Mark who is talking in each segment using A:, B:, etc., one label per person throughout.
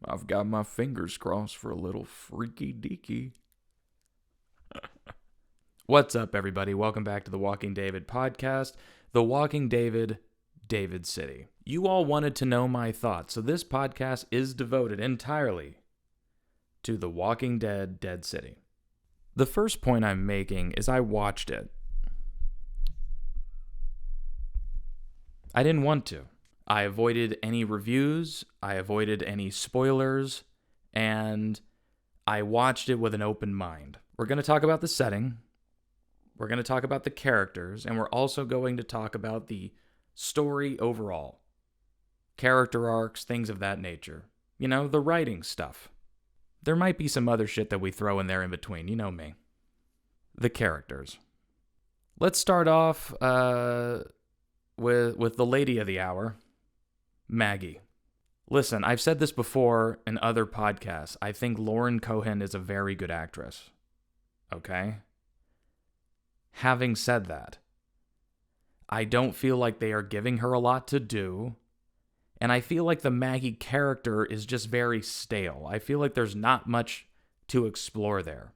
A: I've got my fingers crossed for a little freaky deaky. What's up, everybody? Welcome back to the Walking David podcast, The Walking David, David City. You all wanted to know my thoughts, so this podcast is devoted entirely to The Walking Dead, Dead City. The first point I'm making is I watched it. I didn't want to. I avoided any reviews, I avoided any spoilers, and I watched it with an open mind. We're going to talk about the setting, we're going to talk about the characters, and we're also going to talk about the story overall. Character arcs, things of that nature. You know, the writing stuff. There might be some other shit that we throw in there in between, you know me. The characters. Let's start off with the lady of the hour, Maggie. Listen, I've said this before in other podcasts. I think Lauren Cohan is a very good actress. Okay? Having said that, I don't feel like they are giving her a lot to do. And I feel like the Maggie character is just very stale. I feel like there's not much to explore there.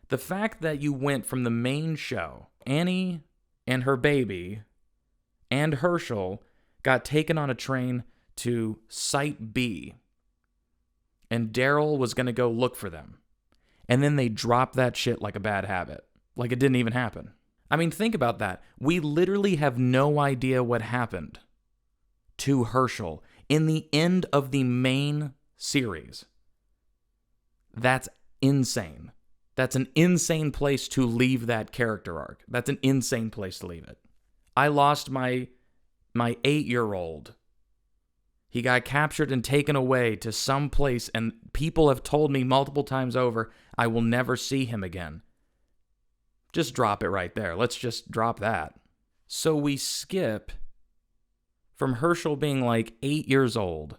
A: The fact that you went from the main show, Annie and her baby and Herschel got taken on a train to Site B, and Daryl was going to go look for them. And then they dropped that shit like a bad habit. Like it didn't even happen. I mean, think about that. We literally have no idea what happened to Herschel in the end of the main series. That's insane. That's an insane place to leave that character arc. That's an insane place to leave it. I lost my 8-year-old. He got captured and taken away to some place, and people have told me multiple times over, I will never see him again. Just drop it right there. Let's just drop that. So we skip from Herschel being like 8 years old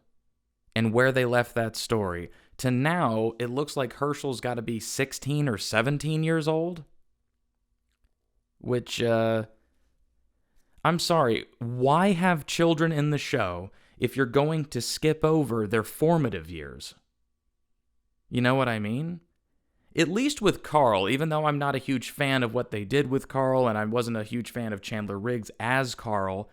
A: and where they left that story to now it looks like Herschel's got to be 16 or 17 years old. Which, I'm sorry, why have children in the show if you're going to skip over their formative years? You know what I mean? At least with Carl, even though I'm not a huge fan of what they did with Carl, and I wasn't a huge fan of Chandler Riggs as Carl,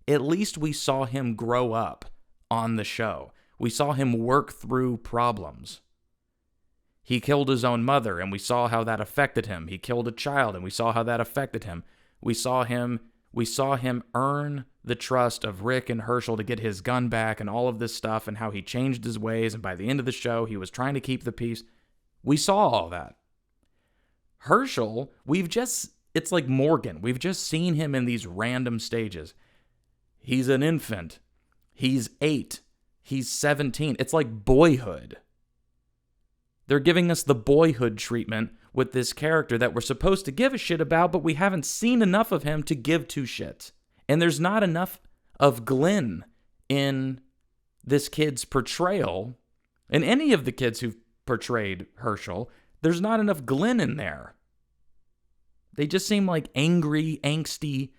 A: at least we saw him grow up on the show. We saw him work through problems. He killed his own mother, and we saw how that affected him. He killed a child, and we saw how that affected him. We saw him earn the trust of Rick and Herschel to get his gun back and all of this stuff, and how he changed his ways, and by the end of the show, he was trying to keep the peace. We saw all that. Herschel, it's like Morgan. We've just seen him in these random stages. He's an infant. He's 8. He's 17. It's like Boyhood. They're giving us the Boyhood treatment with this character that we're supposed to give a shit about, but we haven't seen enough of him to give two shits. And there's not enough of Glenn in this kid's portrayal, and any of the kids who've portrayed Herschel, there's not enough Glenn in there. They just seem like angry, angsty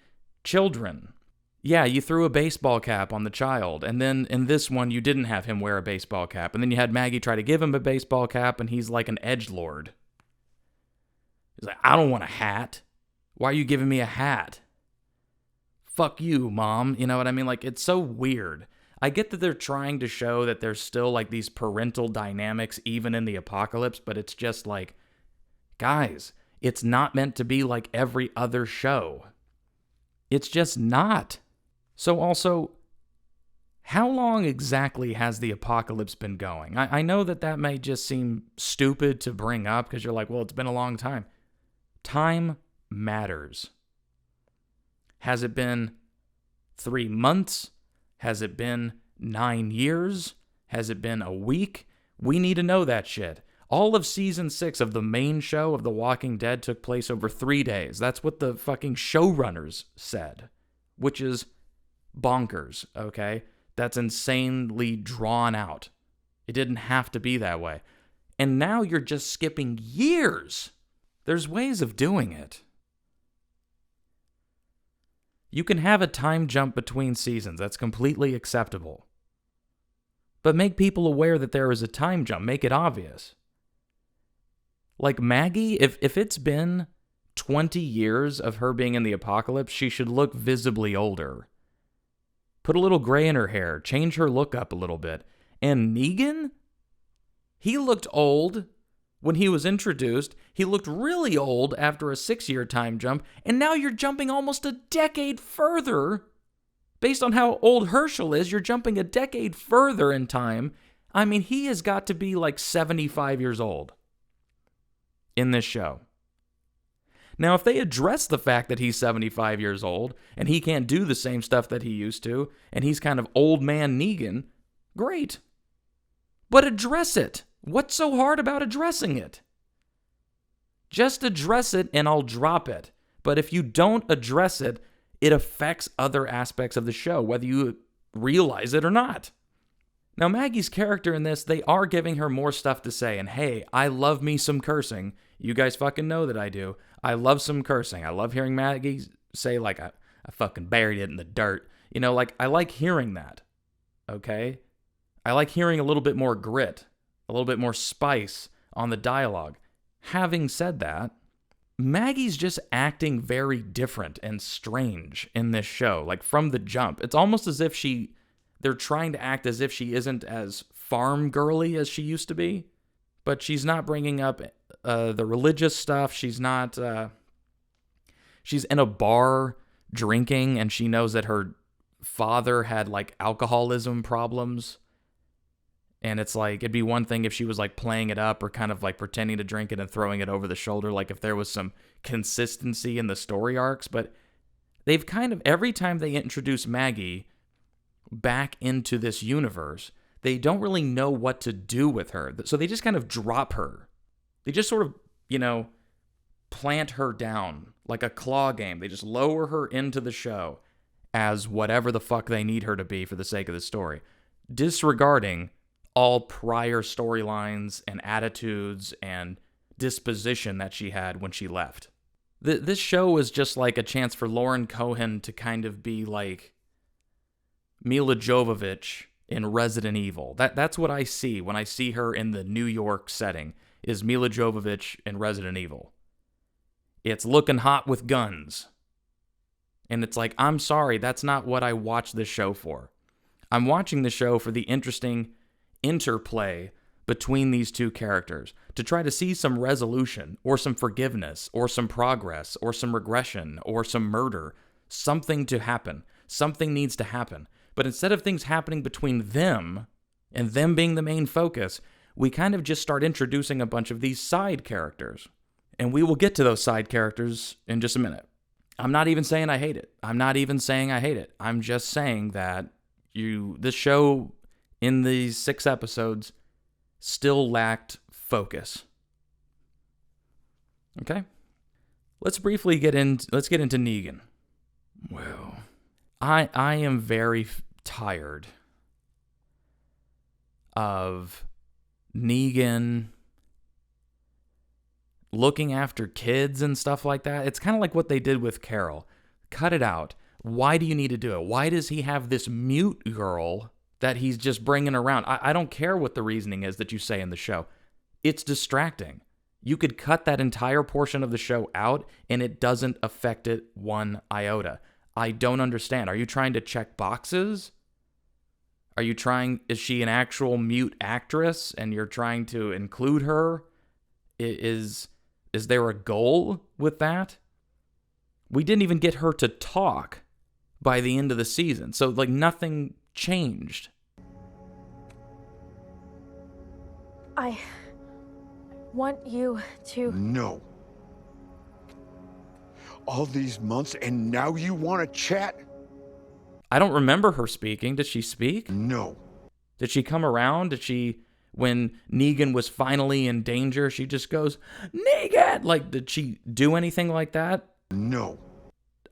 A: children. Yeah, you threw a baseball cap on the child, and then in this one, you didn't have him wear a baseball cap, and then you had Maggie try to give him a baseball cap, and he's like an edgelord. He's like, I don't want a hat. Why are you giving me a hat? Fuck you, Mom. You know what I mean? Like, it's so weird. I get that they're trying to show that there's still like these parental dynamics even in the apocalypse, but it's just like, guys, it's not meant to be like every other show. It's just not. So also, how long exactly has the apocalypse been going? I know that may just seem stupid to bring up because you're like, well, it's been a long time. Time matters. Has it been 3 months? Has it been 9 years? Has it been a week? We need to know that shit. All of season 6 of the main show of The Walking Dead took place over 3 days. That's what the fucking showrunners said, which is bonkers, okay? That's insanely drawn out. It didn't have to be that way. And now you're just skipping years. There's ways of doing it. You can have a time jump between seasons. That's completely acceptable. But make people aware that there is a time jump. Make it obvious. Like Maggie, if it's been 20 years of her being in the apocalypse, she should look visibly older. Put a little gray in her hair. Change her look up a little bit. And Negan? He looked old when he was introduced. He looked really old after a 6-year time jump. And now you're jumping almost a decade further. Based on how old Herschel is, you're jumping a decade further in time. I mean, he has got to be like 75 years old in this show. Now, if they address the fact that he's 75 years old and he can't do the same stuff that he used to, and he's kind of old man Negan, great. But address it. What's so hard about addressing it? Just address it and I'll drop it. But if you don't address it, it affects other aspects of the show, whether you realize it or not. Now, Maggie's character in this, they are giving her more stuff to say. And hey, I love me some cursing. You guys fucking know that I do. I love some cursing. I love hearing Maggie say, like, I fucking buried it in the dirt. You know, like, I like hearing that. Okay? I like hearing a little bit more grit, a little bit more spice on the dialogue. Having said that, Maggie's just acting very different and strange in this show, like from the jump. It's almost as if they're trying to act as if she isn't as farm girly as she used to be, but she's not bringing up the religious stuff. She's not, she's in a bar drinking and she knows that her father had like alcoholism problems. And it's like, it'd be one thing if she was like playing it up or kind of like pretending to drink it and throwing it over the shoulder, like if there was some consistency in the story arcs. But they've kind of, every time they introduce Maggie back into this universe, they don't really know what to do with her. So they just kind of drop her. They just sort of, plant her down like a claw game. They just lower her into the show as whatever the fuck they need her to be for the sake of the story, disregarding all prior storylines and attitudes and disposition that she had when she left. This show is just like a chance for Lauren Cohan to kind of be like Mila Jovovich in Resident Evil. That's what I see when I see her in the New York setting, is Mila Jovovich in Resident Evil. It's looking hot with guns. And it's like, I'm sorry, that's not what I watched this show for. I'm watching the show for the interesting interplay between these two characters, to try to see some resolution, or some forgiveness, or some progress, or some regression, or some murder. Something to happen. Something needs to happen. But instead of things happening between them, and them being the main focus, we kind of just start introducing a bunch of these side characters. And we will get to those side characters in just a minute. I'm not even saying I hate it. I'm just saying that this show in these 6 episodes still lacked focus. Okay? Let's get into Negan. Well, I am very tired of Negan looking after kids and stuff like that. It's kind of like what they did with Carol. Cut it out. Why do you need to do it? Why does he have this mute girl that he's just bringing around? I don't care what the reasoning is that you say in the show. It's distracting. You could cut that entire portion of the show out and it doesn't affect it one iota. I don't understand. Are you trying to check boxes? Is she an actual mute actress and you're trying to include her? Is there a goal with that? We didn't even get her to talk by the end of the season. So like nothing changed.
B: I want you to...
C: No. All these months and now you want to chat?
A: I don't remember her speaking. Did she speak?
C: No.
A: Did she come around? When Negan was finally in danger, she just goes, Negan! Like, did she do anything like that?
C: No.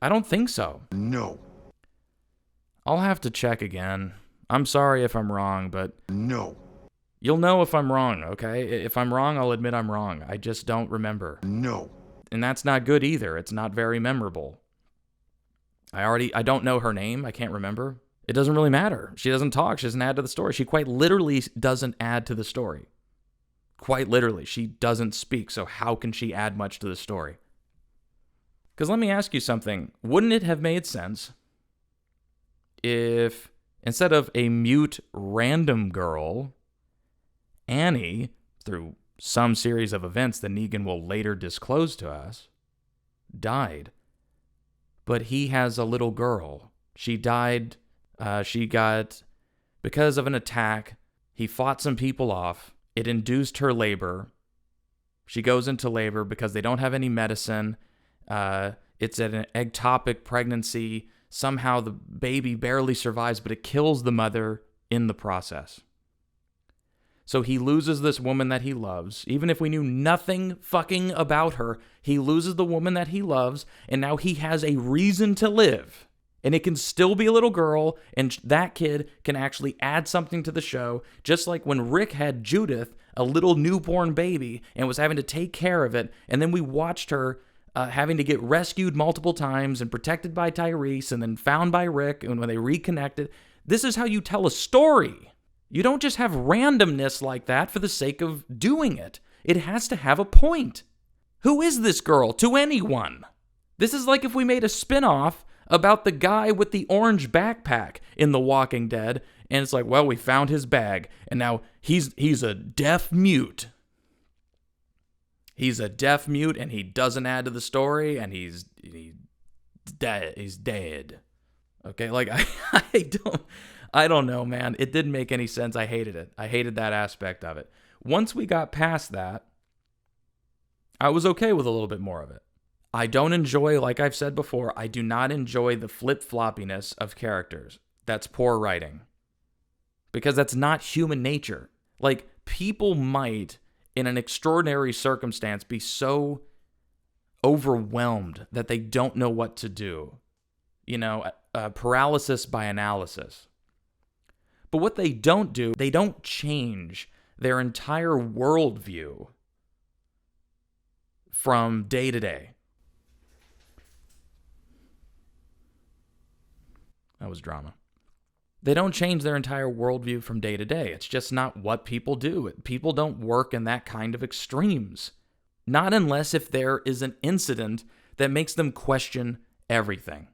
A: I don't think so.
C: No.
A: I'll have to check again. I'm sorry if I'm wrong, but...
C: No.
A: You'll know if I'm wrong, okay? If I'm wrong, I'll admit I'm wrong. I just don't remember.
C: No.
A: And that's not good either. It's not very memorable. I don't know her name. I can't remember. It doesn't really matter. She doesn't talk. She doesn't add to the story. She quite literally doesn't add to the story. Quite literally. She doesn't speak. So how can she add much to the story? Because let me ask you something. Wouldn't it have made sense if instead of a mute random girl, Annie, through some series of events that Negan will later disclose to us, died? But he has a little girl. She died. Because of an attack, he fought some people off. It induced her labor. She goes into labor because they don't have any medicine. It's an ectopic pregnancy. Somehow the baby barely survives, but it kills the mother in the process. So he loses this woman that he loves. Even if we knew nothing fucking about her, he loses the woman that he loves, and now he has a reason to live. And it can still be a little girl, and that kid can actually add something to the show, just like when Rick had Judith, a little newborn baby, and was having to take care of it, and then we watched her having to get rescued multiple times and protected by Tyrese and then found by Rick, and when they reconnected. This is how you tell a story. You don't just have randomness like that for the sake of doing it. It has to have a point. Who is this girl to anyone? This is like if we made a spin-off about the guy with the orange backpack in The Walking Dead, and it's like, well, we found his bag, and now he's a deaf mute. He's a deaf mute, and he doesn't add to the story, and he's dead. He's dead. Okay, like I don't know, man. It didn't make any sense. I hated it. I hated that aspect of it. Once we got past that, I was okay with a little bit more of it. I don't enjoy, like I've said before, I do not enjoy the flip-floppiness of characters. That's poor writing. Because that's not human nature. Like, people might, in an extraordinary circumstance, be so overwhelmed that they don't know what to do. You know, paralysis by analysis. But what they don't do, they don't change their entire worldview from day to day. That was drama. They don't change their entire worldview from day to day. It's just not what people do. People don't work in that kind of extremes. Not unless if there is an incident that makes them question everything.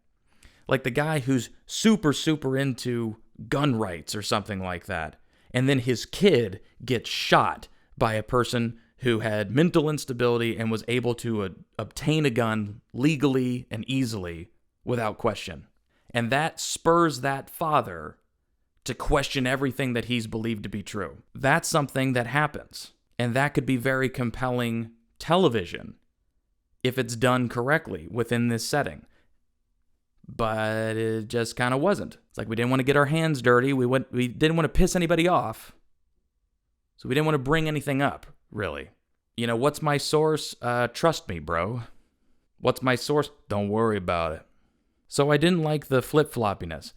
A: Like the guy who's super into gun rights or something like that. And then his kid gets shot by a person who had mental instability and was able to obtain a gun legally and easily without question. And that spurs that father to question everything that he's believed to be true. That's something that happens. And that could be very compelling television if it's done correctly within this setting. But it just kind of wasn't. It's like we didn't want to get our hands dirty. We didn't want to piss anybody off. So we didn't want to bring anything up, really. You know, what's my source? Trust me, bro. What's my source? Don't worry about it. So I didn't like the flip-floppiness.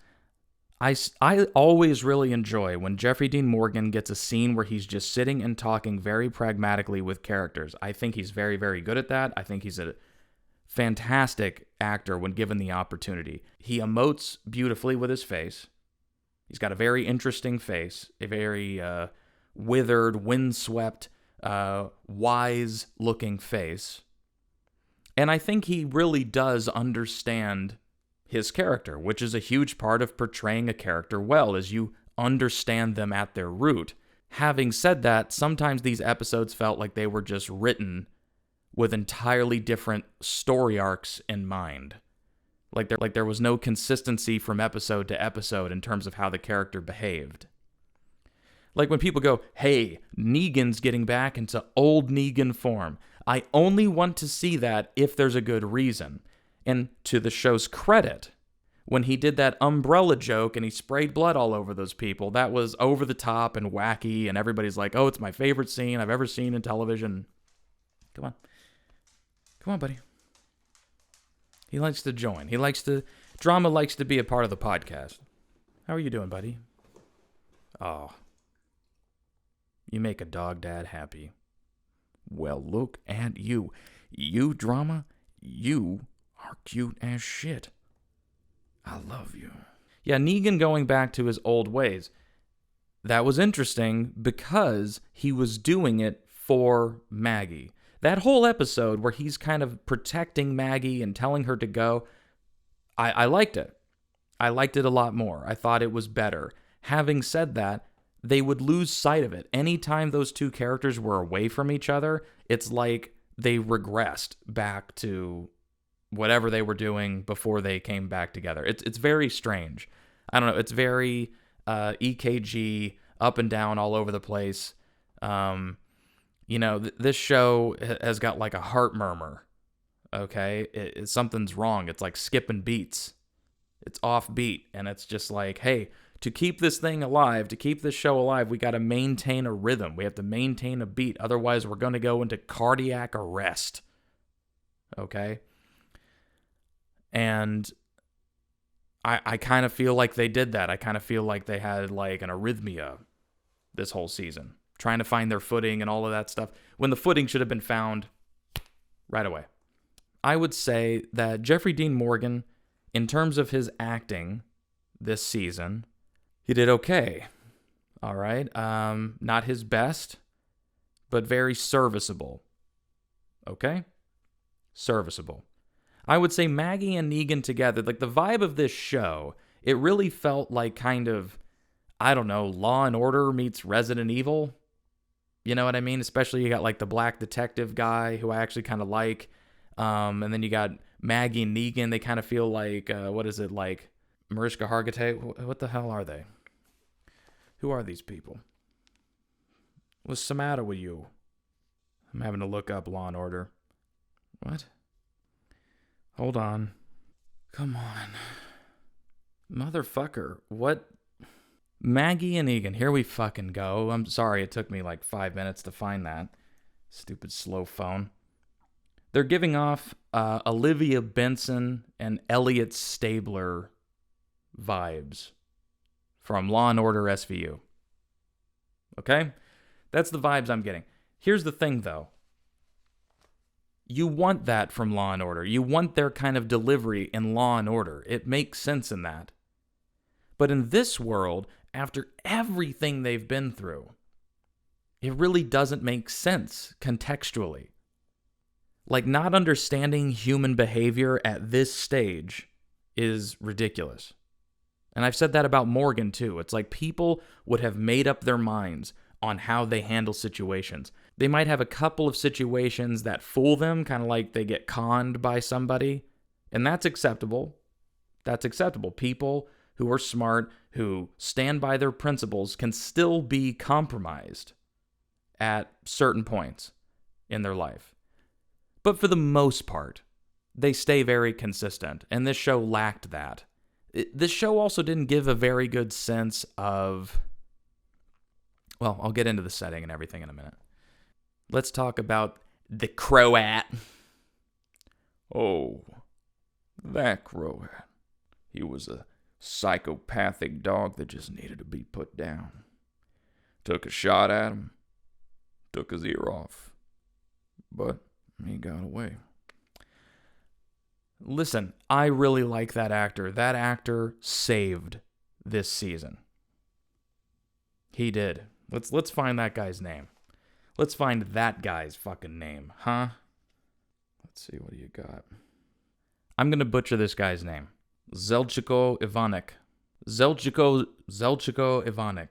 A: I always really enjoy when Jeffrey Dean Morgan gets a scene where he's just sitting and talking very pragmatically with characters. I think he's very, very good at that. I think he's a fantastic actor when given the opportunity. He emotes beautifully with his face. He's got a very interesting face, a very withered, windswept, wise-looking face. And I think he really does understand his character, which is a huge part of portraying a character well, is you understand them at their root. Having said that, sometimes these episodes felt like they were just written with entirely different story arcs in mind. Like there was no consistency from episode to episode in terms of how the character behaved. Like when people go, hey, Negan's getting back into old Negan form. I only want to see that if there's a good reason. And to the show's credit, when he did that umbrella joke and he sprayed blood all over those people, that was over the top and wacky, and everybody's like, oh, it's my favorite scene I've ever seen in television. Come on, buddy. He likes to join. Drama likes to be a part of the podcast. How are you doing, buddy? Oh, you make a dog dad happy. Well, look at you. You, Drama, you are cute as shit. I love you. Yeah, Negan going back to his old ways. That was interesting because he was doing it for Maggie. That whole episode where he's kind of protecting Maggie and telling her to go, I liked it. I liked it a lot more. I thought it was better. Having said that, they would lose sight of it. Anytime those two characters were away from each other, it's like they regressed back to whatever they were doing before they came back together. It's very strange. I don't know. It's very EKG, up and down all over the place. This show has got like a heart murmur. Okay, something's wrong. It's like skipping beats. It's off beat, and it's just like, hey, to keep this thing alive, to keep this show alive, we got to maintain a rhythm. We have to maintain a beat. Otherwise, we're going to go into cardiac arrest. Okay? And I kind of feel like they did that. I kind of feel like they had like an arrhythmia this whole season, trying to find their footing and all of that stuff, when the footing should have been found right away. I would say that Jeffrey Dean Morgan, in terms of his acting this season, he did okay. All right. Not his best, but very serviceable. Okay? Serviceable. I would say Maggie and Negan together, like the vibe of this show, it really felt like kind of, I don't know, Law and Order meets Resident Evil. You know what I mean? Especially you got like the black detective guy who I actually kind of like. And then you got Maggie and Negan. They kind of feel like, what is it, like Mariska Hargitay? What the hell are they? Who are these people? What's the matter with you? I'm having to look up Law and Order. What? Hold on. Come on. Motherfucker. What? Maggie and Negan. Here we fucking go. I'm sorry it took me like 5 minutes to find that. Stupid slow phone. They're giving off Olivia Benson and Elliot Stabler vibes from Law and Order SVU. Okay? That's the vibes I'm getting. Here's the thing, though. You want that from Law and Order. You want their kind of delivery in Law and Order. It makes sense in that. But in this world, after everything they've been through, it really doesn't make sense contextually. Like, not understanding human behavior at this stage is ridiculous. And I've said that about Morgan, too. It's like people would have made up their minds on how they handle situations. They might have a couple of situations that fool them, kind of like they get conned by somebody. And that's acceptable. That's acceptable. People who are smart, who stand by their principles, can still be compromised at certain points in their life. But for the most part, they stay very consistent, and this show lacked that. This show also didn't give a very good sense of... Well, I'll get into the setting and everything in a minute. Let's talk about the Croat. Oh, that Croat. He was a psychopathic dog that just needed to be put down. Took a shot at him, took his ear off, but he got away. Listen, I really like that actor. That actor saved this season. He did. Let's find that guy's name. Let's find that guy's fucking name, huh? Let's see, what do you got? I'm going to butcher this guy's name. Zeljko Ivanek. Zeljko Ivanek.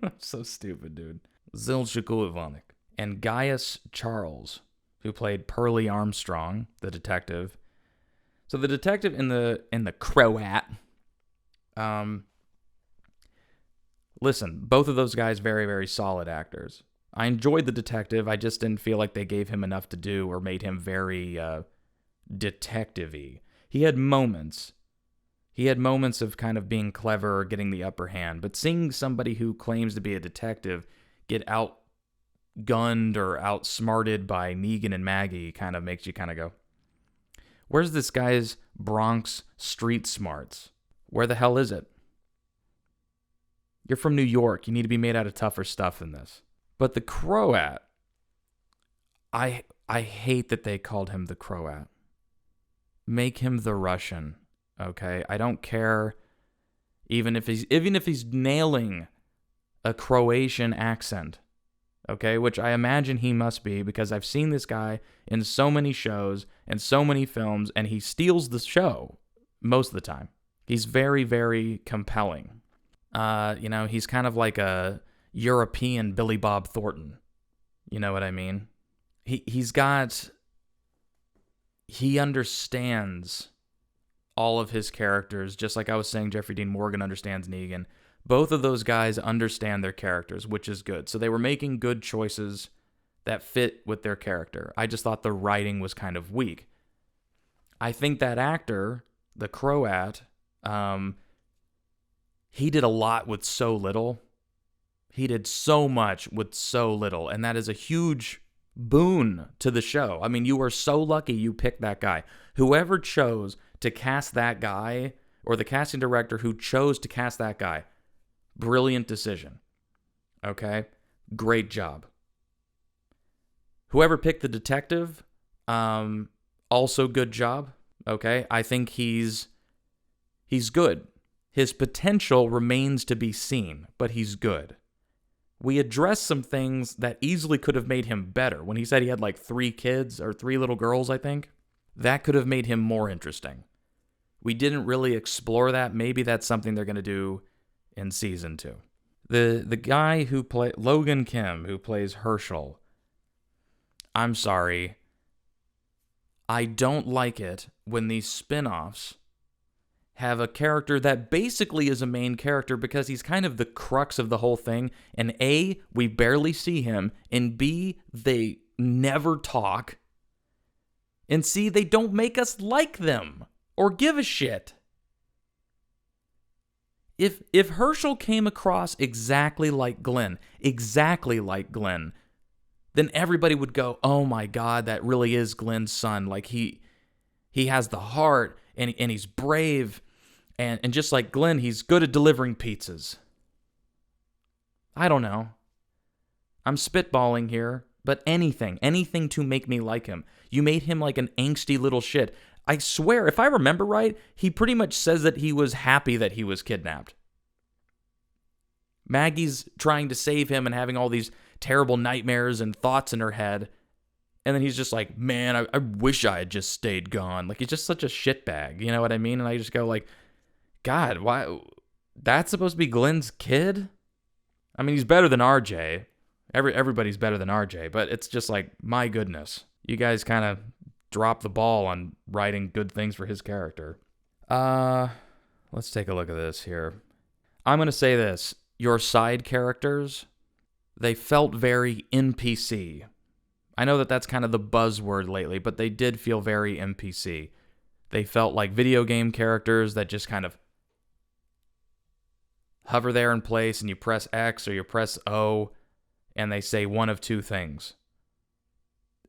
A: I'm so stupid, dude. Zeljko Ivanek. And Gaius Charles, who played Pearlie Armstrong, the detective. So the detective in the Croat. Listen, both of those guys very, very solid actors. I enjoyed the detective. I just didn't feel like they gave him enough to do or made him very detective-y. He had moments. He had moments of kind of being clever or getting the upper hand. But seeing somebody who claims to be a detective get outgunned or outsmarted by Negan and Maggie kind of makes you kind of go, where's this guy's Bronx street smarts? Where the hell is it? You're from New York. You need to be made out of tougher stuff than this. But the Croat, I hate that they called him the Croat. Make him the Russian, okay? I don't care even if he's nailing a Croatian accent, okay, which I imagine he must be because I've seen this guy in so many shows and so many films, and he steals the show most of the time. He's very, very compelling. He's kind of like a European Billy Bob Thornton. You know what I mean? He understands all of his characters, just like I was saying Jeffrey Dean Morgan understands Negan. Both of those guys understand their characters, which is good. So they were making good choices that fit with their character. I just thought the writing was kind of weak. I think that actor, the Croat, he did a lot with so little. He did so much with so little, and that is a huge boon to the show. I mean, you are so lucky you picked that guy. Whoever chose to cast that guy, or the casting director who chose to cast that guy, brilliant decision. Okay? Great job. Whoever picked the detective, also good job. Okay? I think he's good. His potential remains to be seen, but he's good. We addressed some things that easily could have made him better. When he said he had like 3 kids, or 3 little girls, I think, that could have made him more interesting. We didn't really explore that. Maybe that's something they're going to do in season 2. The guy who played Logan Kim, who plays Herschel, I'm sorry, I don't like it when these spin-offs have a character that basically is a main character because he's kind of the crux of the whole thing, and A, we barely see him, and B, they never talk, and C, they don't make us like them or give a shit. If Herschel came across exactly like Glenn, then everybody would go, oh my God, that really is Glenn's son. Like he has the heart, and he's brave, and just like Glenn, he's good at delivering pizzas. I don't know. I'm spitballing here, but anything to make me like him. You made him like an angsty little shit. I swear, if I remember right, he pretty much says that he was happy that he was kidnapped. Maggie's trying to save him and having all these terrible nightmares and thoughts in her head. And then he's just like, man, I wish I had just stayed gone. Like, he's just such a shitbag. You know what I mean? And I just go like, God, why? That's supposed to be Glenn's kid? I mean, he's better than RJ. Everybody's better than RJ. But it's just like, my goodness. You guys kind of dropped the ball on writing good things for his character. Let's take a look at this here. I'm going to say this. Your side characters, they felt very NPC. I know that that's kind of the buzzword lately, but they did feel very NPC. They felt like video game characters that just kind of hover there in place, and you press X or you press O, and they say one of 2 things.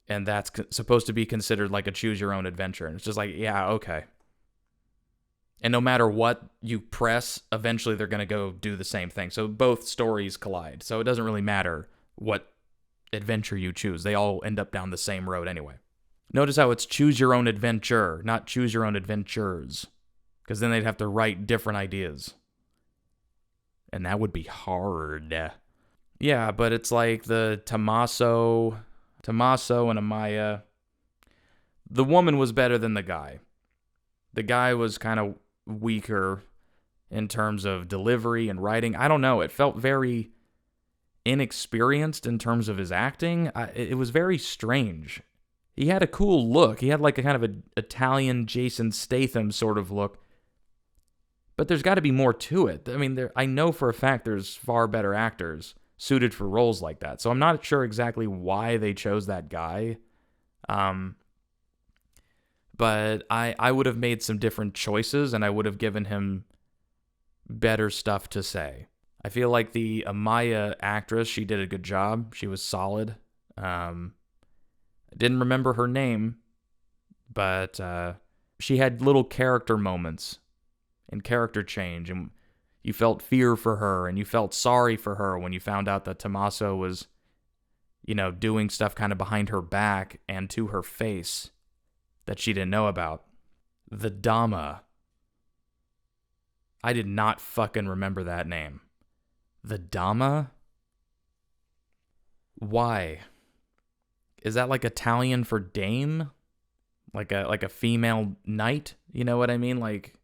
A: And that's supposed to be considered like a choose-your-own-adventure. And it's just like, yeah, okay. And no matter what you press, eventually they're going to go do the same thing. So both stories collide. So it doesn't really matter what adventure you choose. They all end up down the same road anyway. Notice how it's choose your own adventure, not choose your own adventures. Because then they'd have to write different ideas. And that would be hard. Yeah, but it's like the Tommaso and Amaya. The woman was better than the guy. The guy was kind of weaker in terms of delivery and writing. I don't know. It felt very inexperienced in terms of his acting. It was very strange. He had a cool look. He had like a kind of an Italian Jason Statham sort of look. But there's got to be more to it. I mean, I know for a fact there's far better actors suited for roles like that. So I'm not sure exactly why they chose that guy. But I would have made some different choices, and I would have given him better stuff to say. I feel like the Amaya actress, she did a good job. She was solid. I didn't remember her name, but she had little character moments and character change, and you felt fear for her, and you felt sorry for her when you found out that Tommaso was, doing stuff kind of behind her back and to her face that she didn't know about. The Dama. I did not fucking remember that name. The Dama? Why? Is that like Italian for dame? Like a female knight? You know what I mean? Like,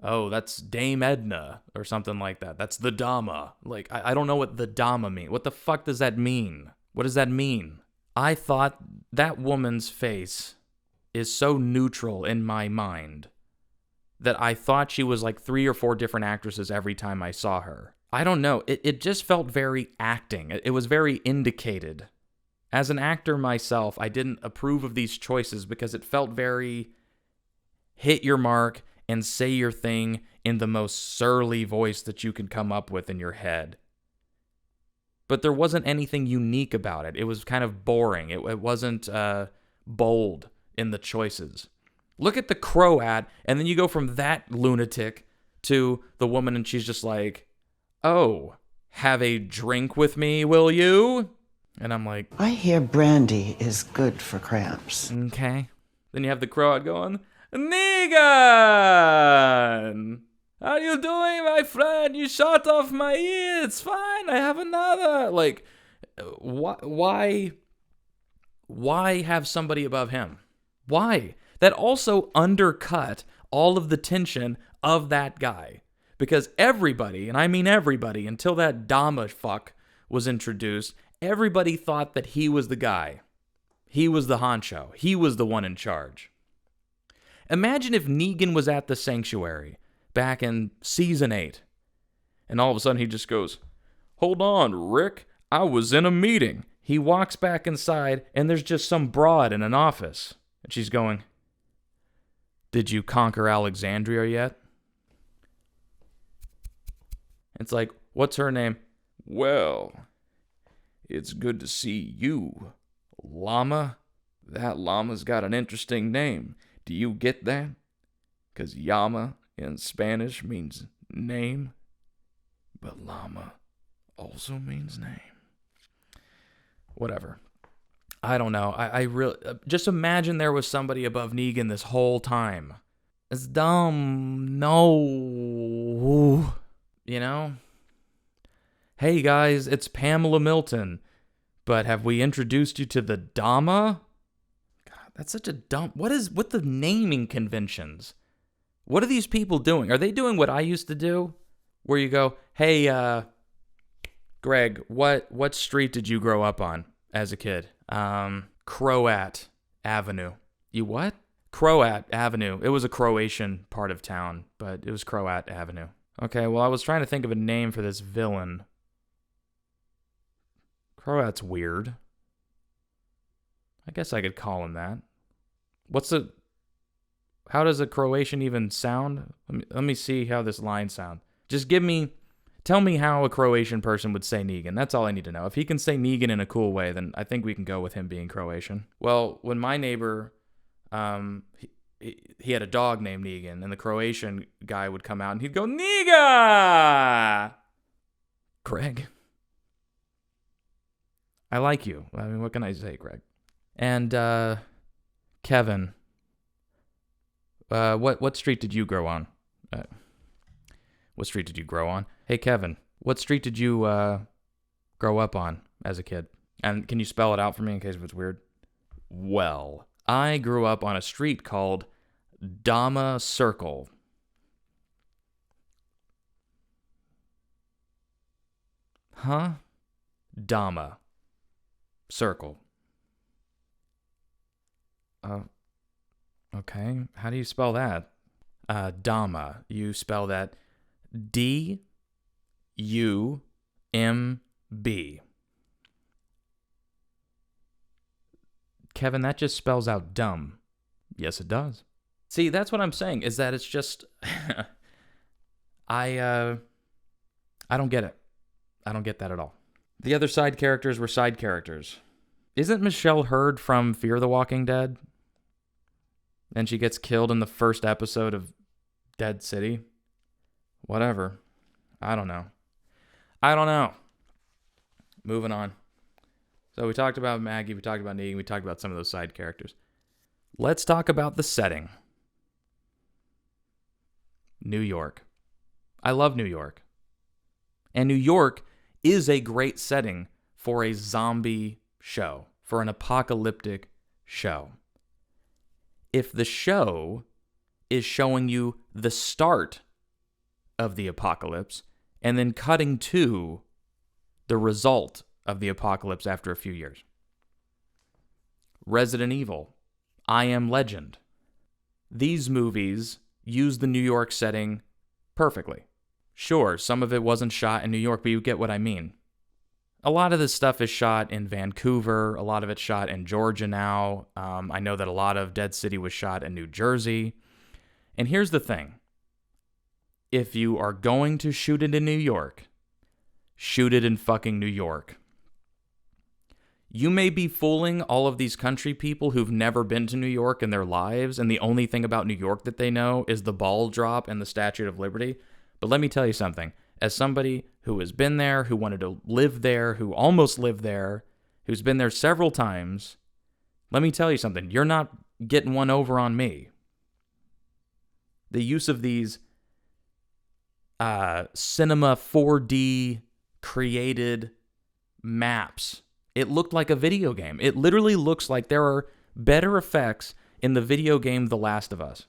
A: oh, that's Dame Edna or something like that. That's the Dama. Like, I don't know what the Dama mean. What the fuck does that mean? What does that mean? I thought that woman's face is so neutral in my mind that I thought she was like 3 or 4 different actresses every time I saw her. I don't know. It just felt very acting. It was very indicated. As an actor myself, I didn't approve of these choices because it felt very hit your mark and say your thing in the most surly voice that you can come up with in your head. But there wasn't anything unique about it. It was kind of boring. It wasn't bold in the choices. Look at the Croat, and then you go from that lunatic to the woman, and she's just like, oh, have a drink with me, will you? And I'm like,
D: I hear brandy is good for cramps.
A: okay. Then you have the Croat going, Negan! How you doing, my friend? You shot off my ear. It's fine. I have another. Like, why have somebody above him? Why? That also undercut all of the tension of that guy. Because everybody, and I mean everybody, until that Dama fuck was introduced, everybody thought that he was the guy. He was the honcho. He was the one in charge. Imagine if Negan was at the sanctuary back in season 8, and all of a sudden he just goes, hold on, Rick, I was in a meeting. He walks back inside, and there's just some broad in an office. And she's going, did you conquer Alexandria yet? It's like, what's her name? Well, it's good to see you, Llama. That llama's got an interesting name. Do you get that? 'Cause llama in Spanish means name, but llama also means name. Whatever. I don't know. I really just imagine there was somebody above Negan this whole time. It's dumb. No. You know? Hey guys, it's Pamela Milton. But have we introduced you to the Dama? God, that's such a dumb... What the naming conventions? What are these people doing? Are they doing what I used to do? Where you go, hey, Greg, what street did you grow up on as a kid? Croat Avenue. You what? Croat Avenue. It was a Croatian part of town, but it was Croat Avenue. Okay, well, I was trying to think of a name for this villain. Croat's weird. I guess I could call him that. How does a Croatian even sound? Let me see how this line sounds. Just tell me how a Croatian person would say Negan. That's all I need to know. If he can say Negan in a cool way, then I think we can go with him being Croatian. Well, when my neighbor, he had a dog named Negan, and the Croatian guy would come out and he'd go, Negan! Greg. I like you. I mean, what can I say, Greg? And, Kevin. What street did you grow on? What street did you grow on? Hey, Kevin, what street did you grow up on as a kid? And can you spell it out for me in case if it's weird? Well, I grew up on a street called Dama Circle. Huh? Dama Circle. Okay. How do you spell that? Dama. You spell that D-U-M-B. Kevin, that just spells out dumb. Yes, it does. See, that's what I'm saying, is that it's just... I don't get it. I don't get that at all. The other side characters were side characters. Isn't Michelle Hurd from Fear the Walking Dead? And she gets killed in the first episode of Dead City? Whatever. I don't know. Moving on. So we talked about Maggie, we talked about Negan, we talked about some of those side characters. Let's talk about the setting. New York. I love New York. And New York is a great setting for a zombie show, for an apocalyptic show. If the show is showing you the start of the apocalypse and then cutting to the result of the apocalypse after a few years. Resident Evil, I Am Legend. These movies use the New York setting perfectly. Sure, some of it wasn't shot in New York, but you get what I mean. A lot of this stuff is shot in Vancouver. A lot of it's shot in Georgia now. I know that a lot of Dead City was shot in New Jersey. And here's the thing. If you are going to shoot it in New York, shoot it in fucking New York. You may be fooling all of these country people who've never been to New York in their lives, and the only thing about New York that they know is the ball drop and the Statue of Liberty. But let me tell you something. As somebody who has been there, who wanted to live there, who almost lived there, who's been there several times, let me tell you something. You're not getting one over on me. The use of these cinema 4D created maps, it looked like a video game. It literally looks like there are better effects in the video game The Last of Us.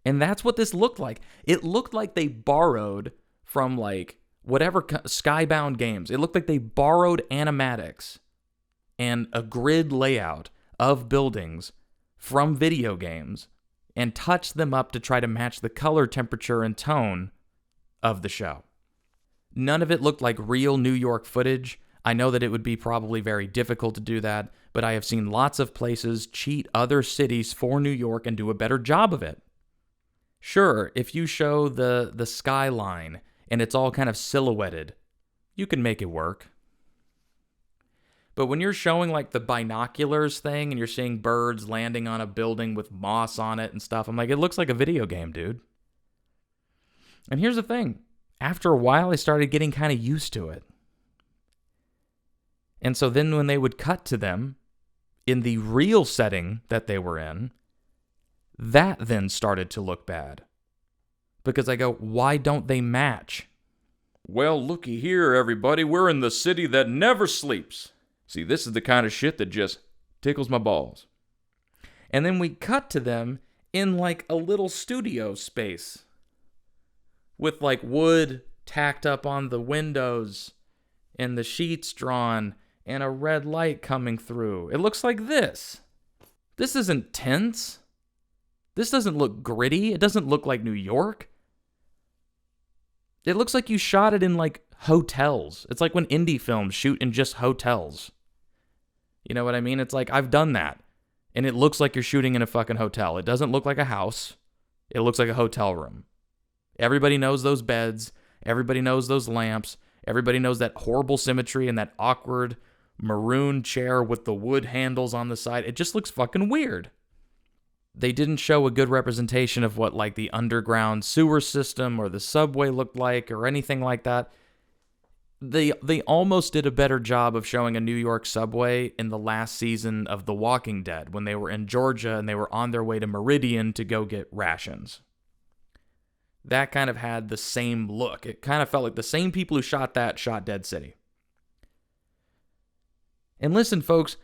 A: And that's what this looked like. It looked like they borrowed from like whatever Skybound games. It looked like they borrowed animatics and a grid layout of buildings from video games and touched them up to try to match the color, temperature, and tone of the show. None of it looked like real New York footage. I know that it would be probably very difficult to do that, but I have seen lots of places cheat other cities for New York and do a better job of it. Sure, if you show the skyline and it's all kind of silhouetted, you can make it work. But when you're showing like the binoculars thing and you're seeing birds landing on a building with moss on it and stuff, I'm like, it looks like a video game, dude. And here's the thing. After a while, I started getting kind of used to it. And so then when they would cut to them in the real setting that they were in, that then started to look bad. Because I go, why don't they match? Well, looky here, everybody. We're in the city that never sleeps. See, this is the kind of shit that just tickles my balls. And then we cut to them in like a little studio space with like wood tacked up on the windows and the sheets drawn and a red light coming through. It looks like this. This isn't tense. This doesn't look gritty. It doesn't look like New York. It looks like you shot it in like hotels. It's like when indie films shoot in just hotels. You know what I mean? It's like, I've done that. And it looks like you're shooting in a fucking hotel. It doesn't look like a house. It looks like a hotel room. Everybody knows those beds. Everybody knows those lamps. Everybody knows that horrible symmetry and that awkward maroon chair with the wood handles on the side. It just looks fucking weird. They didn't show a good representation of what like the underground sewer system or the subway looked like or anything like that. They almost did a better job of showing a New York subway in the last season of The Walking Dead when they were in Georgia and they were on their way to Meridian to go get rations. That kind of had the same look. It kind of felt like the same people who shot that shot Dead City. And listen, folks,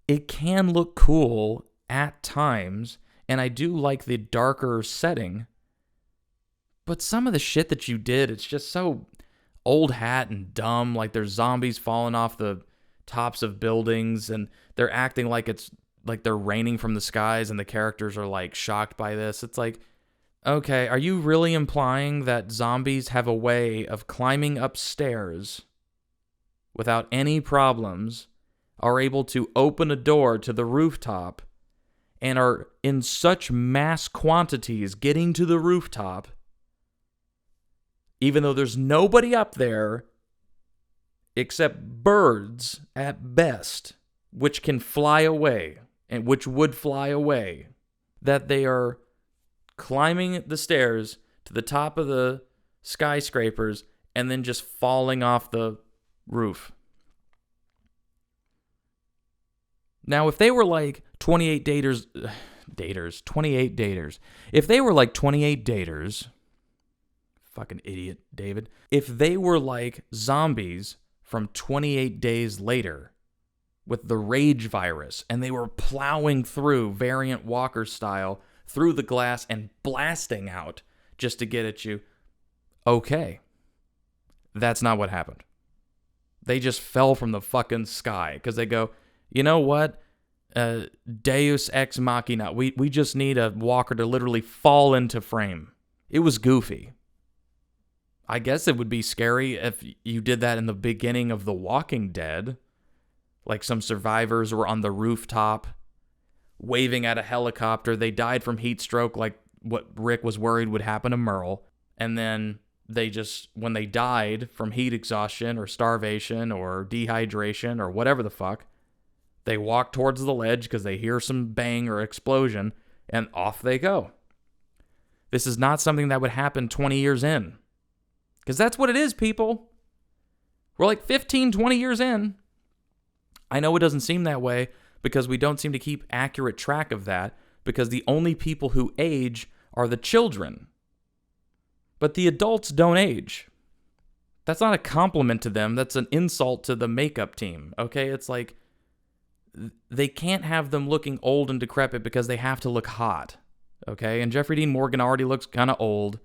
A: it can look cool at times, and I do like the darker setting, but some of the shit that you did, it's just so old hat and dumb, like there's zombies falling off the tops of buildings, and they're acting like it's like they're raining from the skies, and the characters are like shocked by this. It's like, okay, are you really implying that zombies have a way of climbing upstairs without any problems, are able to open a door to the rooftop, and are in such mass quantities getting to the rooftop, even though there's nobody up there except birds at best, which can fly away, and which would fly away, that they are climbing the stairs to the top of the skyscrapers and then just falling off the roof. Now, if they were like 28 daters, if they were like 28 daters Fucking idiot, David. If they were like zombies from 28 Days Later with the rage virus, and they were plowing through Variant Walker style through the glass and blasting out just to get at you, okay. That's not what happened. They just fell from the fucking sky because they go, you know what? Deus ex machina. We just need a walker to literally fall into frame. It was goofy. I guess it would be scary if you did that in the beginning of The Walking Dead. Like some survivors were on the rooftop waving at a helicopter. They died from heat stroke like what Rick was worried would happen to Merle. And then they just, when they died from heat exhaustion or starvation or dehydration or whatever the fuck, they walk towards the ledge because they hear some bang or explosion, and off they go. This is not something that would happen 20 years in. Because that's what it is, people. We're like 15, 20 years in. I know it doesn't seem that way because we don't seem to keep accurate track of that, because the only people who age are the children. But the adults don't age. That's not a compliment to them. That's an insult to the makeup team, okay? It's like they can't have them looking old and decrepit because they have to look hot, okay? And Jeffrey Dean Morgan already looks kind of old,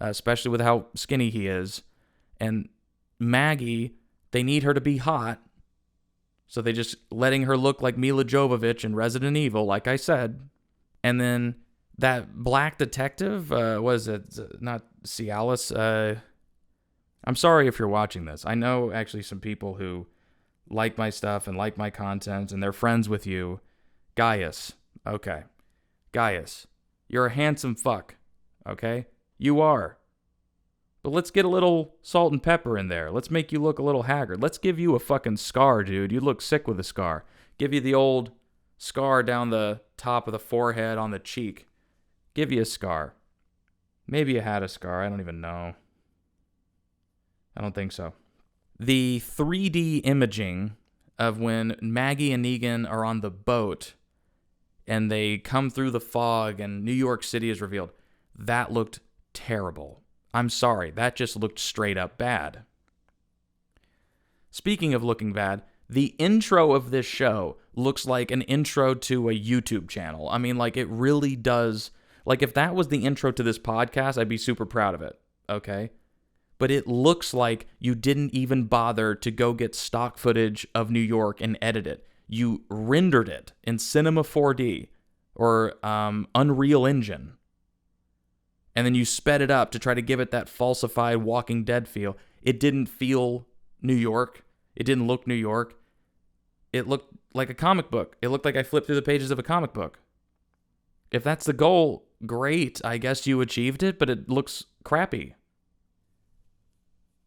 A: especially with how skinny he is. And Maggie, they need her to be hot, so they just letting her look like Mila Jovovich in Resident Evil, like I said. And then that black detective, was it not Cialis? I'm sorry if you're watching this. I know actually some people who like my stuff and like my content and they're friends with you. Gaius. Okay. Gaius. You're a handsome fuck. Okay? You are. But let's get a little salt and pepper in there. Let's make you look a little haggard. Let's give you a fucking scar, dude. You look sick with a scar. Give you the old scar down the top of the forehead on the cheek. Give you a scar. Maybe you had a scar. I don't even know. I don't think so. The 3D imaging of when Maggie and Negan are on the boat and they come through the fog and New York City is revealed, that looked terrible. I'm sorry, that just looked straight up bad. Speaking of looking bad, the intro of this show looks like an intro to a YouTube channel. I mean, like, it really does. Like, if that was the intro to this podcast, I'd be super proud of it, okay? But it looks like you didn't even bother to go get stock footage of New York and edit it. You rendered it in Cinema 4D or Unreal Engine. And then you sped it up to try to give it that falsified Walking Dead feel. It didn't feel New York. It didn't look New York. It looked like a comic book. It looked like I flipped through the pages of a comic book. If that's the goal, great. I guess you achieved it, but it looks crappy.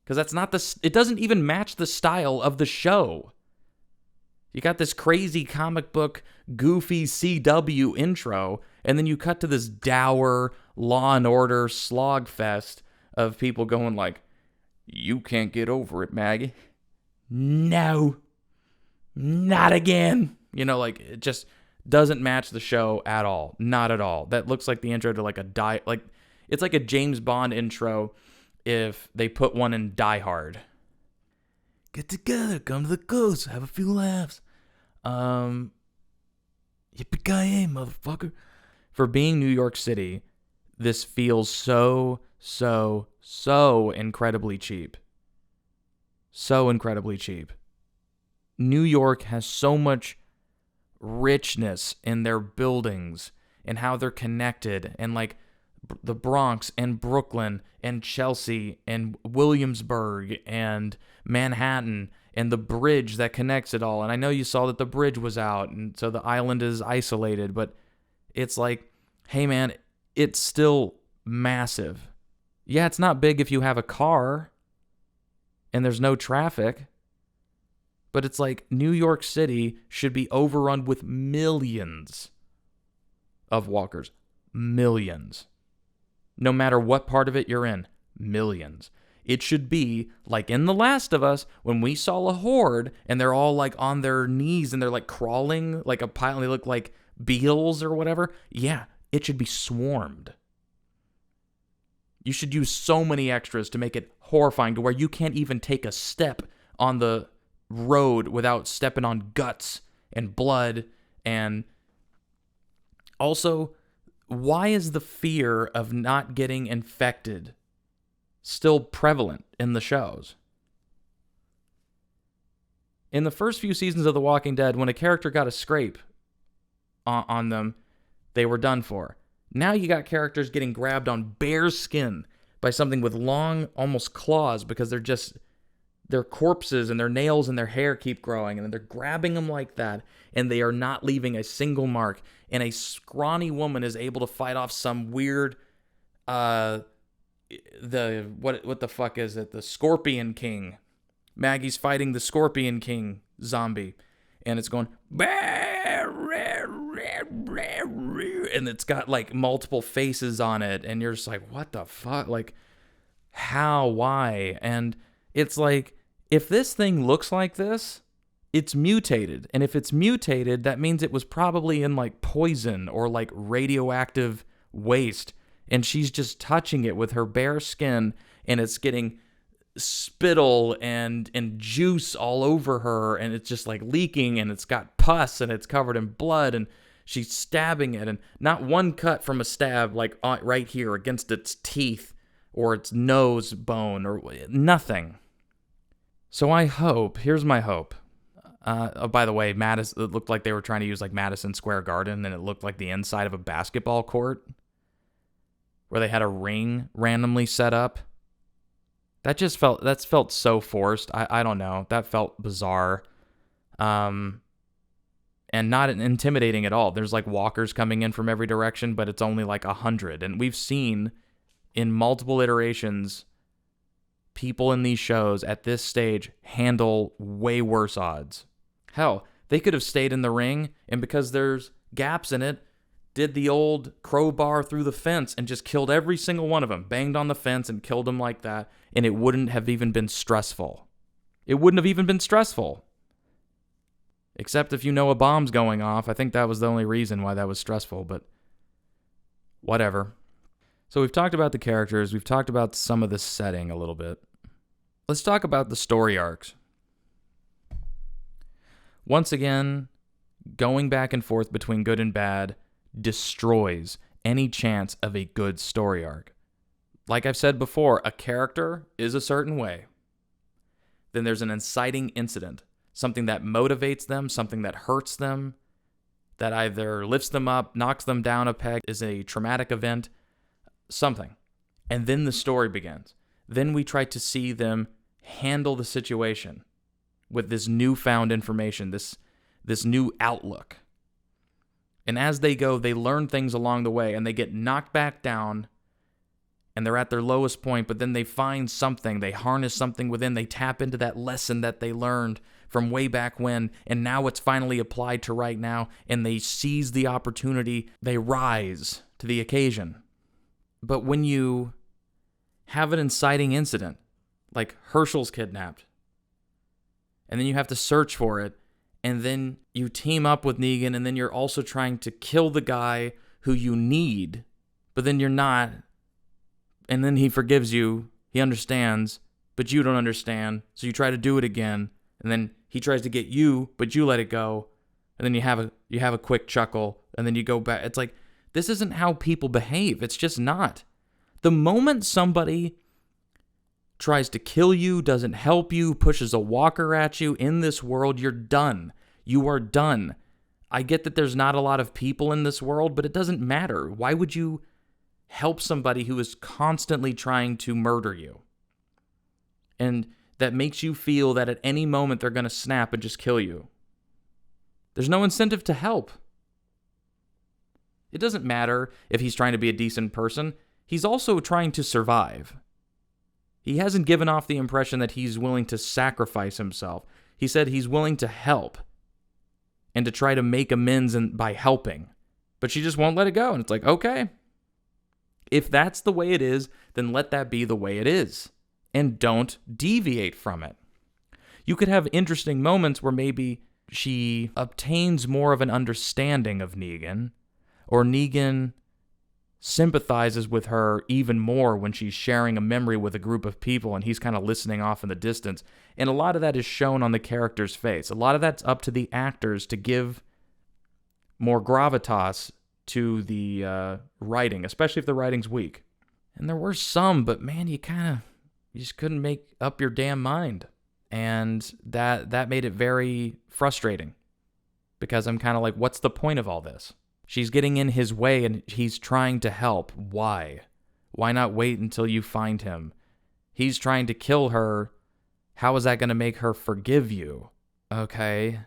A: Because that's not it doesn't even match the style of the show. You got this crazy comic book, goofy CW intro, and then you cut to this dour Law and Order slog fest of people going like, "You can't get over it, Maggie." No, not again. You know, like, it just doesn't match the show at all. Not at all. That looks like the intro to like it's like a James Bond intro if they put one in Die Hard. Get together, come to the coast, have a few laughs. Yippee-ki-yay, motherfucker. For being New York City, this feels so incredibly cheap. So incredibly cheap. New York has so much richness in their buildings and how they're connected, and like the Bronx and Brooklyn and Chelsea and Williamsburg and Manhattan and the bridge that connects it all. And I know you saw that the bridge was out, and so the island is isolated, but it's like, hey man, it's still massive. Yeah, it's not big if you have a car and there's no traffic, but it's like New York City should be overrun with millions of walkers. Millions. No matter what part of it you're in, millions. It should be like in The Last of Us when we saw a horde and they're all like on their knees and they're like crawling like a pile and they look like beetles or whatever. Yeah, it should be swarmed. You should use so many extras to make it horrifying to where you can't even take a step on the road without stepping on guts and blood. And also, why is the fear of not getting infected still prevalent in the shows? In the first few seasons of The Walking Dead, when a character got a scrape on them, they were done for. Now you got characters getting grabbed on bare skin by something with long, almost claws, because they're corpses and their nails and their hair keep growing, and they're grabbing them like that, and they are not leaving a single mark. And a scrawny woman is able to fight off some weird, what the fuck is it? The Scorpion King. Maggie's fighting the Scorpion King zombie, and it's going, and it's got like multiple faces on it, and you're just like, what the fuck? Like, how? Why? And it's like, if this thing looks like this, it's mutated. And if it's mutated, that means it was probably in like poison or like radioactive waste. And she's just touching it with her bare skin, and it's getting spittle and juice all over her, and it's just like leaking, and it's got pus, and it's covered in blood, and she's stabbing it, and not one cut from a stab like right here against its teeth or its nose bone or nothing. So I hope, here's my hope. Oh, by the way, it looked like they were trying to use like Madison Square Garden, and it looked like the inside of a basketball court where they had a ring randomly set up. That felt so forced. I don't know. That felt bizarre. And not intimidating at all. There's like walkers coming in from every direction, but it's only like 100. And we've seen in multiple iterations people in these shows at this stage handle way worse odds. Hell, they could have stayed in the ring, and because there's gaps in it, did the old crowbar through the fence and just killed every single one of them, banged on the fence and killed them like that, and it wouldn't have even been stressful. It wouldn't have even been stressful. Except if you know a bomb's going off. I think that was the only reason why that was stressful, but whatever. So we've talked about the characters, we've talked about some of the setting a little bit. Let's talk about the story arcs. Once again, going back and forth between good and bad destroys any chance of a good story arc. Like I've said before, a character is a certain way. Then there's an inciting incident, something that motivates them, something that hurts them, that either lifts them up, knocks them down a peg, is a traumatic event, something. And then the story begins. Then we try to see them handle the situation with this newfound information, this new outlook. And as they go, they learn things along the way, and they get knocked back down, and they're at their lowest point, but then they find something, they harness something within, they tap into that lesson that they learned from way back when, and now it's finally applied to right now, and they seize the opportunity, they rise to the occasion. But when you have an inciting incident, like Herschel's kidnapped, and then you have to search for it, and then you team up with Negan, and then you're also trying to kill the guy who you need, but then you're not, and then he forgives you, he understands, but you don't understand, so you try to do it again, and then he tries to get you, but you let it go, and then you have a quick chuckle, and then you go back. It's like, this isn't how people behave. It's just not. The moment somebody tries to kill you, doesn't help you, pushes a walker at you in this world, you're done. You are done. I get that there's not a lot of people in this world, but it doesn't matter. Why would you help somebody who is constantly trying to murder you? And that makes you feel that at any moment they're going to snap and just kill you. There's no incentive to help. It doesn't matter if he's trying to be a decent person. He's also trying to survive. He hasn't given off the impression that he's willing to sacrifice himself. He said he's willing to help and to try to make amends by helping. But she just won't let it go. And it's like, okay. If that's the way it is, then let that be the way it is. And don't deviate from it. You could have interesting moments where maybe she obtains more of an understanding of Negan, or Negan sympathizes with her even more when she's sharing a memory with a group of people and he's kind of listening off in the distance. And a lot of that is shown on the character's face. A lot of that's up to the actors to give more gravitas to the writing, especially if the writing's weak. And there were some, but man, you just couldn't make up your damn mind. And that made it very frustrating because I'm kind of like, what's the point of all this? She's getting in his way and he's trying to help. Why? Why not wait until you find him? He's trying to kill her. How is that going to make her forgive you? Okay.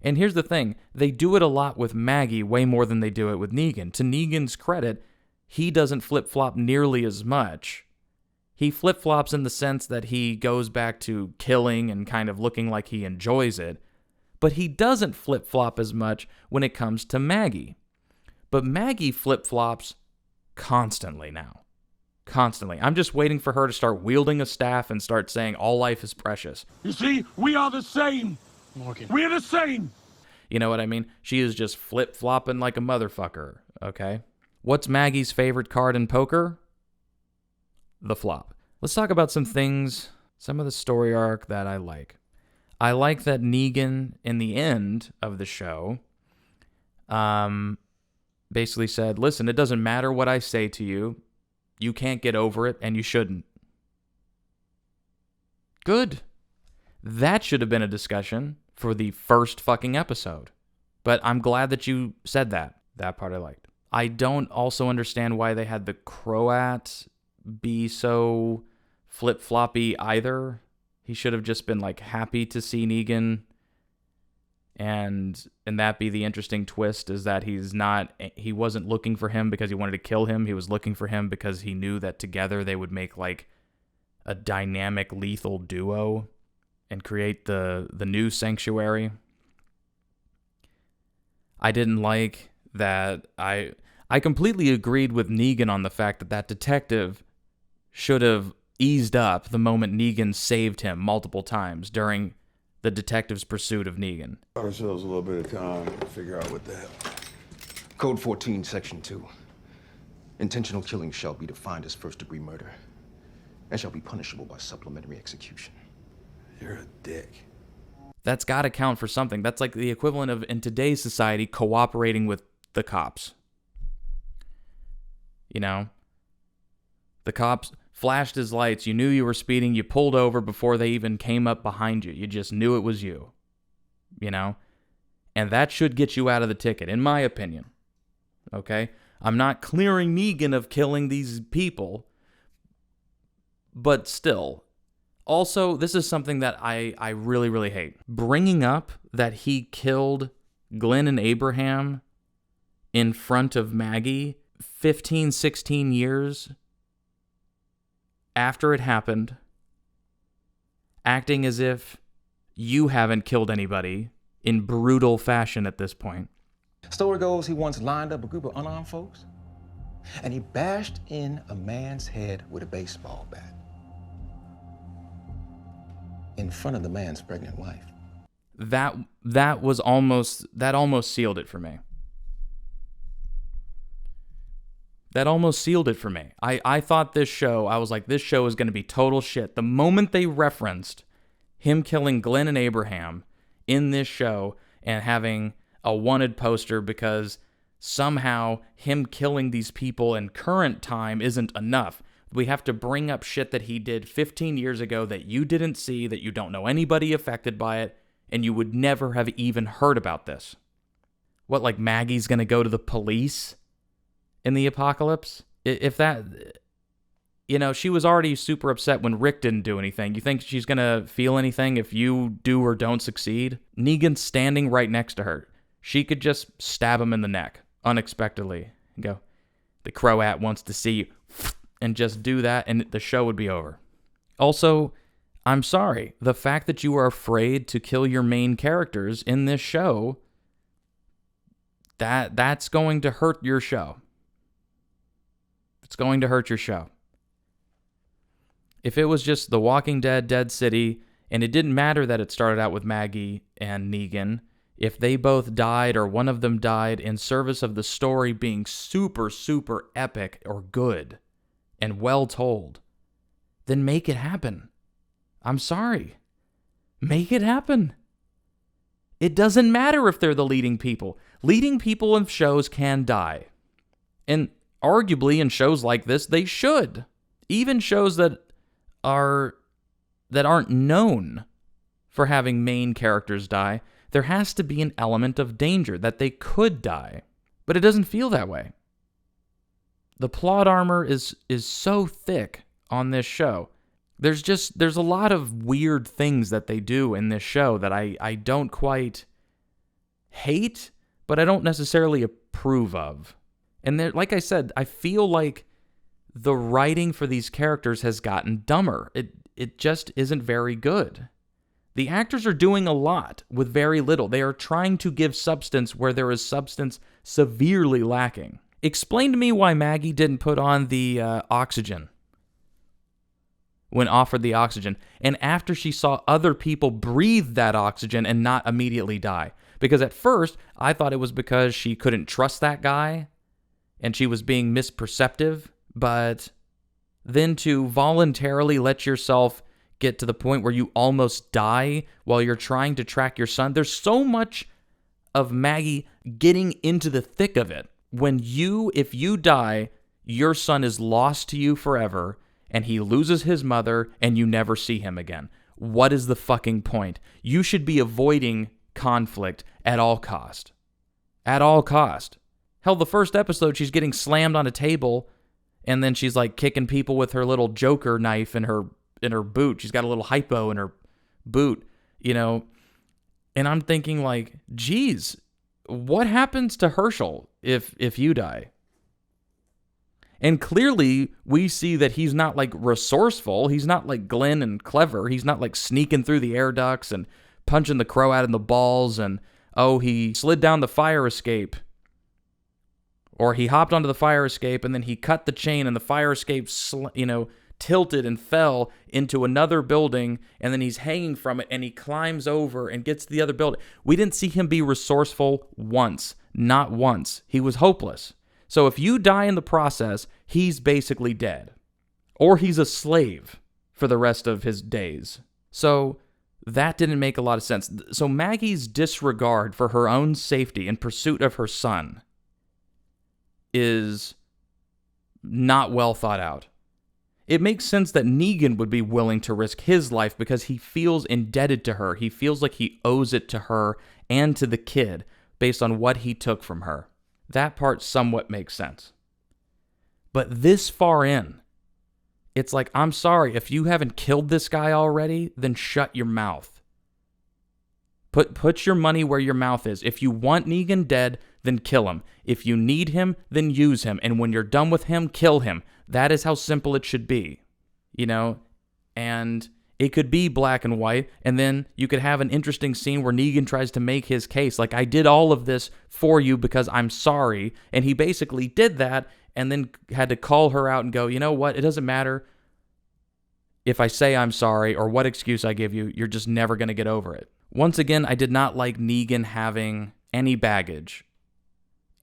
A: And here's the thing. They do it a lot with Maggie, way more than they do it with Negan. To Negan's credit, he doesn't flip-flop nearly as much. He flip-flops in the sense that he goes back to killing and kind of looking like he enjoys it. But he doesn't flip-flop as much when it comes to Maggie. But Maggie flip-flops constantly now. Constantly. I'm just waiting for her to start wielding a staff and start saying all life is precious.
C: You see, we are the same.
E: Morgan.
C: We're the same.
A: You know what I mean? She is just flip-flopping like a motherfucker, okay? What's Maggie's favorite card in poker? The flop. Let's talk about some things, some of the story arc that I like. I like that Negan, in the end of the show, basically said, listen, it doesn't matter what I say to you. You can't get over it, and you shouldn't. Good. That should have been a discussion for the first fucking episode. But I'm glad that you said that. That part I liked. I don't also understand why they had the Croat be so flip-floppy either. He should have just been like happy to see Negan, and that be the interesting twist, is that he wasn't looking for him because he wanted to kill him. He was looking for him because he knew that together they would make like a dynamic lethal duo and create the new Sanctuary. I didn't like that. I completely agreed with Negan on the fact that detective should have eased up the moment Negan saved him multiple times during the detective's pursuit of Negan.
C: Got ourselves a little bit of time to figure out what the hell.
F: Code 14, Section 2. Intentional killing shall be defined as first-degree murder and shall be punishable by supplementary execution.
C: You're a dick.
A: That's got to count for something. That's like the equivalent of, in today's society, cooperating with the cops. You know? The cops flashed his lights. You knew you were speeding. You pulled over before they even came up behind you. You just knew it was you. You know? And that should get you out of the ticket, in my opinion. Okay? I'm not clearing Negan of killing these people. But still. Also, this is something that I really, really hate. Bringing up that he killed Glenn and Abraham in front of Maggie 15, 16 years after it happened, acting as if you haven't killed anybody in brutal fashion at this point.
F: Story goes he once lined up a group of unarmed folks, and he bashed in a man's head with a baseball bat in front of the man's pregnant wife.
A: That almost sealed it for me. That almost sealed it for me. I thought this show, I was like, this show is going to be total shit. The moment they referenced him killing Glenn and Abraham in this show and having a wanted poster because somehow him killing these people in current time isn't enough. We have to bring up shit that he did 15 years ago that you didn't see, that you don't know anybody affected by it, and you would never have even heard about this. What, like Maggie's going to go to the police in the apocalypse? If that, you know, she was already super upset when Rick didn't do anything. You think she's going to feel anything if you do or don't succeed? Negan's standing right next to her. She could just stab him in the neck unexpectedly and go, the Croat wants to see you, and just do that, and the show would be over. Also, I'm sorry, the fact that you are afraid to kill your main characters in this show, that's going to hurt your show. It's going to hurt your show. If it was just The Walking Dead, Dead City, and it didn't matter that it started out with Maggie and Negan, if they both died or one of them died in service of the story being super, super epic or good and well told, then make it happen. I'm sorry. Make it happen. It doesn't matter if they're the leading people. Leading people in shows can die. And arguably in shows like this, they should. Even shows that aren't known for having main characters die, there has to be an element of danger that they could die. But it doesn't feel that way. The plot armor is so thick on this show. There's a lot of weird things that they do in this show that I don't quite hate, but I don't necessarily approve of. And there, like I said, I feel like the writing for these characters has gotten dumber. It just isn't very good. The actors are doing a lot with very little. They are trying to give substance where there is substance severely lacking. Explain to me why Maggie didn't put on the oxygen when offered the oxygen, and after she saw other people breathe that oxygen and not immediately die. Because at first, I thought it was because she couldn't trust that guy and she was being misperceptive, but then to voluntarily let yourself get to the point where you almost die while you're trying to track your son, there's so much of Maggie getting into the thick of it. If you die, your son is lost to you forever, and he loses his mother, and you never see him again. What is the fucking point? You should be avoiding conflict at all cost. At all cost. Hell, the first episode, she's getting slammed on a table, and then she's like kicking people with her little Joker knife in her boot. She's got a little hypo in her boot, you know. And I'm thinking like, geez, what happens to Herschel if you die? And clearly, we see that he's not, like, resourceful. He's not, like, Glenn and clever. He's not, like, sneaking through the air ducts and punching the crow out in the balls and, oh, he slid down the fire escape. Or he hopped onto the fire escape and then he cut the chain and the fire escape, tilted and fell into another building, and then he's hanging from it and he climbs over and gets to the other building. We didn't see him be resourceful once. Not once. He was hopeless. So if you die in the process, he's basically dead. Or he's a slave for the rest of his days. So that didn't make a lot of sense. So Maggie's disregard for her own safety in pursuit of her son is not well thought out. It makes sense that Negan would be willing to risk his life because he feels indebted to her. He feels like he owes it to her and to the kid based on what he took from her. That part somewhat makes sense. But this far in, it's like, I'm sorry, if you haven't killed this guy already, then shut your mouth. Put your money where your mouth is. If you want Negan dead, then kill him. If you need him, then use him. And when you're done with him, kill him. That is how simple it should be. You know? And it could be black and white, and then you could have an interesting scene where Negan tries to make his case. Like, I did all of this for you because I'm sorry. And he basically did that and then had to call her out and go, you know what? It doesn't matter if I say I'm sorry or what excuse I give you. You're just never going to get over it. Once again, I did not like Negan having any baggage.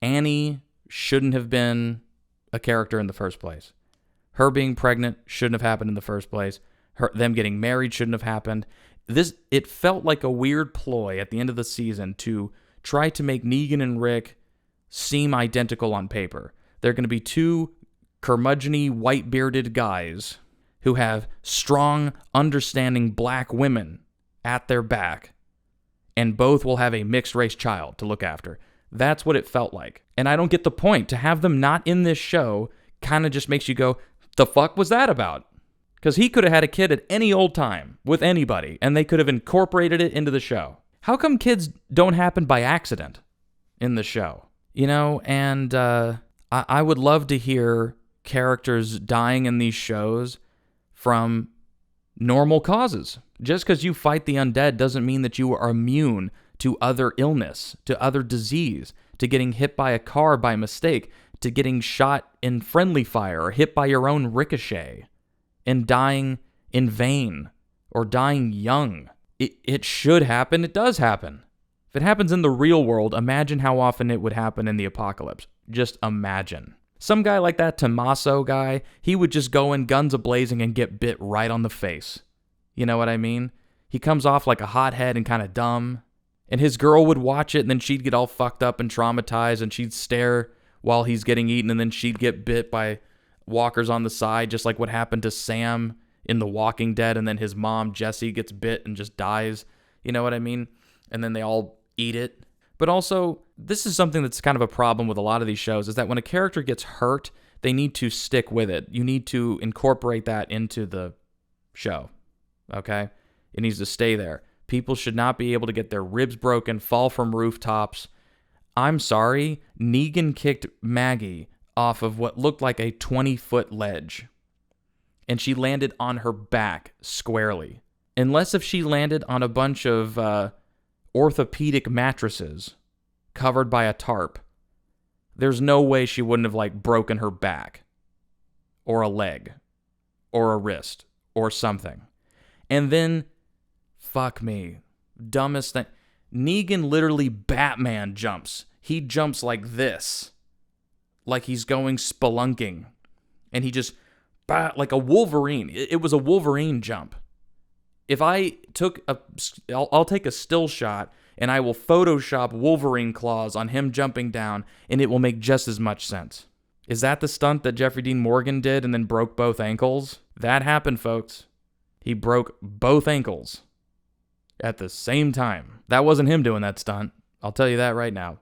A: Annie shouldn't have been a character in the first place. Her being pregnant shouldn't have happened in the first place. Them getting married shouldn't have happened. It felt like a weird ploy at the end of the season to try to make Negan and Rick seem identical on paper. They're going to be two curmudgeon-y, white-bearded guys who have strong, understanding black women at their back, and both will have a mixed-race child to look after. That's what it felt like. And I don't get the point. To have them not in this show kind of just makes you go, the fuck was that about? Because he could have had a kid at any old time with anybody, and they could have incorporated it into the show. How come kids don't happen by accident in the show? You know, and I would love to hear characters dying in these shows from normal causes. Just because you fight the undead doesn't mean that you are immune to other illness, to other disease, to getting hit by a car by mistake, to getting shot in friendly fire or hit by your own ricochet, and dying in vain or dying young. It should happen. It does happen. If it happens in the real world, imagine how often it would happen in the apocalypse. Just imagine. Some guy like that Tommaso guy, he would just go in guns a-blazing and get bit right on the face. You know what I mean? He comes off like a hothead and kind of dumb. And his girl would watch it, and then she'd get all fucked up and traumatized, and she'd stare while he's getting eaten, and then she'd get bit by walkers on the side, just like what happened to Sam in The Walking Dead, and then his mom, Jesse, gets bit and just dies. You know what I mean? And then they all eat it. But also, this is something that's kind of a problem with a lot of these shows, is that when a character gets hurt, they need to stick with it. You need to incorporate that into the show, okay? It needs to stay there. People should not be able to get their ribs broken, fall from rooftops. I'm sorry, Negan kicked Maggie off of what looked like a 20-foot ledge, and she landed on her back squarely. Unless if she landed on a bunch of orthopedic mattresses covered by a tarp, there's no way she wouldn't have, like, broken her back or a leg or a wrist or something. And then, fuck me, dumbest thing, Negan literally Batman jumps. He jumps like this, like he's going spelunking, and he just, like a Wolverine. It was a Wolverine jump. If I took I'll take a still shot and I will Photoshop Wolverine claws on him jumping down, and it will make just as much sense. Is that the stunt that Jeffrey Dean Morgan did and then broke both ankles? That happened, folks. He broke both ankles at the same time. That wasn't him doing that stunt. I'll tell you that right now.